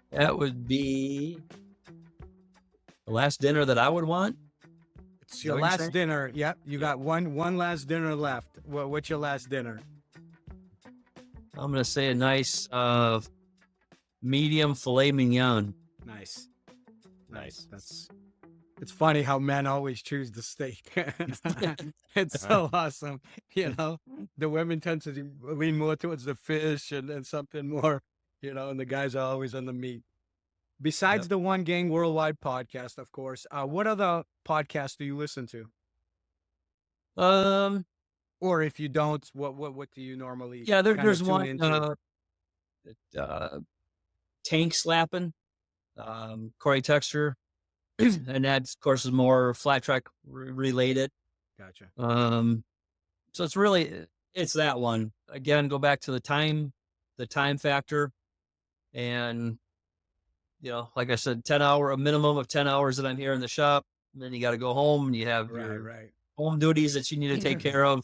that would be the last dinner that I would want. It's your last dinner. Yep, you got one last dinner left. What's your last dinner? I'm gonna say a nice medium filet mignon. Nice. It's funny how men always choose the steak. It's so awesome. The women tend to lean more towards the fish and something more, and the guys are always on the meat. Besides the One Gang Worldwide podcast, of course, what other podcasts do you listen to? Or if you don't, what do you normally? Yeah, there's tune one. into? Tank slapping. Corey Texture, and that, of course, is more flat track related. Gotcha. So it's that one. Again, go back to the time factor, and like I said, a minimum of 10 hours that I'm here in the shop. And then you got to go home, and you have your home duties that you need to take care of,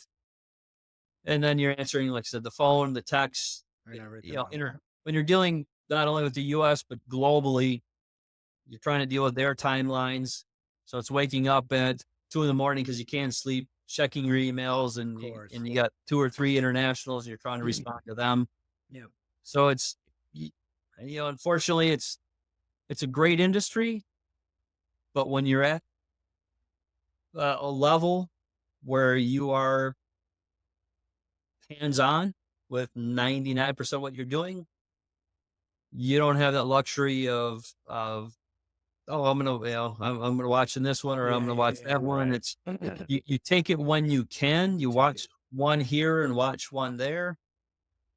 and then you're answering, like I said, the phone, the text. When you're dealing not only with the U.S. but globally, you're trying to deal with their timelines. So it's waking up at 2 a.m. because you can't sleep, checking your emails, and you got 2 or 3 internationals, and you're trying to respond to them. Yeah. So it's, unfortunately, it's a great industry, but when you're at a level where you are hands-on with 99% of what you're doing, you don't have that luxury of I'm gonna watch this one, or I'm gonna watch that one. It's you take it when you can. You watch one here and watch one there,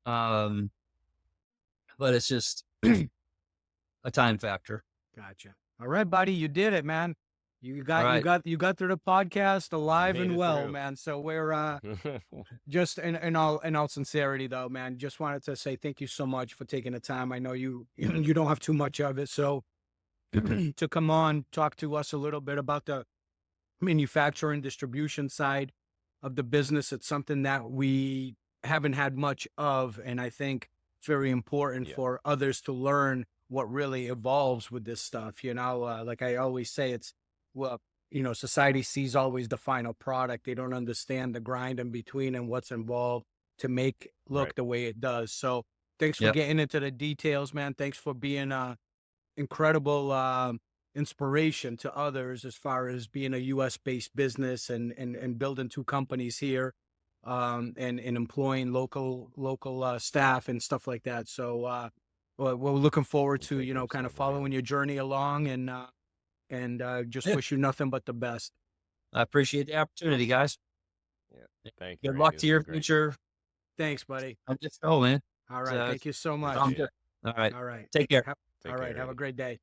but it's just a time factor. Gotcha. All right, buddy, you did it, man. You got through the podcast alive and well, man. So we're just in all sincerity, though, man. Just wanted to say thank you so much for taking the time. I know you don't have too much of it, so to come on, talk to us a little bit about the manufacturing distribution side of the business. It's something that we haven't had much of, and I think it's very important for others to learn what really evolves with this stuff. Like I always say, society sees always the final product. They don't understand the grind in between and what's involved to make look Right. the way it does. So thanks for Yep. getting into the details, man. Thanks for being incredible inspiration to others as far as being a U.S. based business and building two companies here, and employing local staff and stuff like that. So we're looking forward to Take care kind of so, man. following your journey along, and just Yeah. wish you nothing but the best. I appreciate the opportunity, guys. Yeah. Thank you. Good Randy. luck This to your was great. future. Thanks, buddy. I'm just man. All It's, right, thank you so much. appreciate it. All right. All right, Take care. all Take right. care, Have a Randy. great day.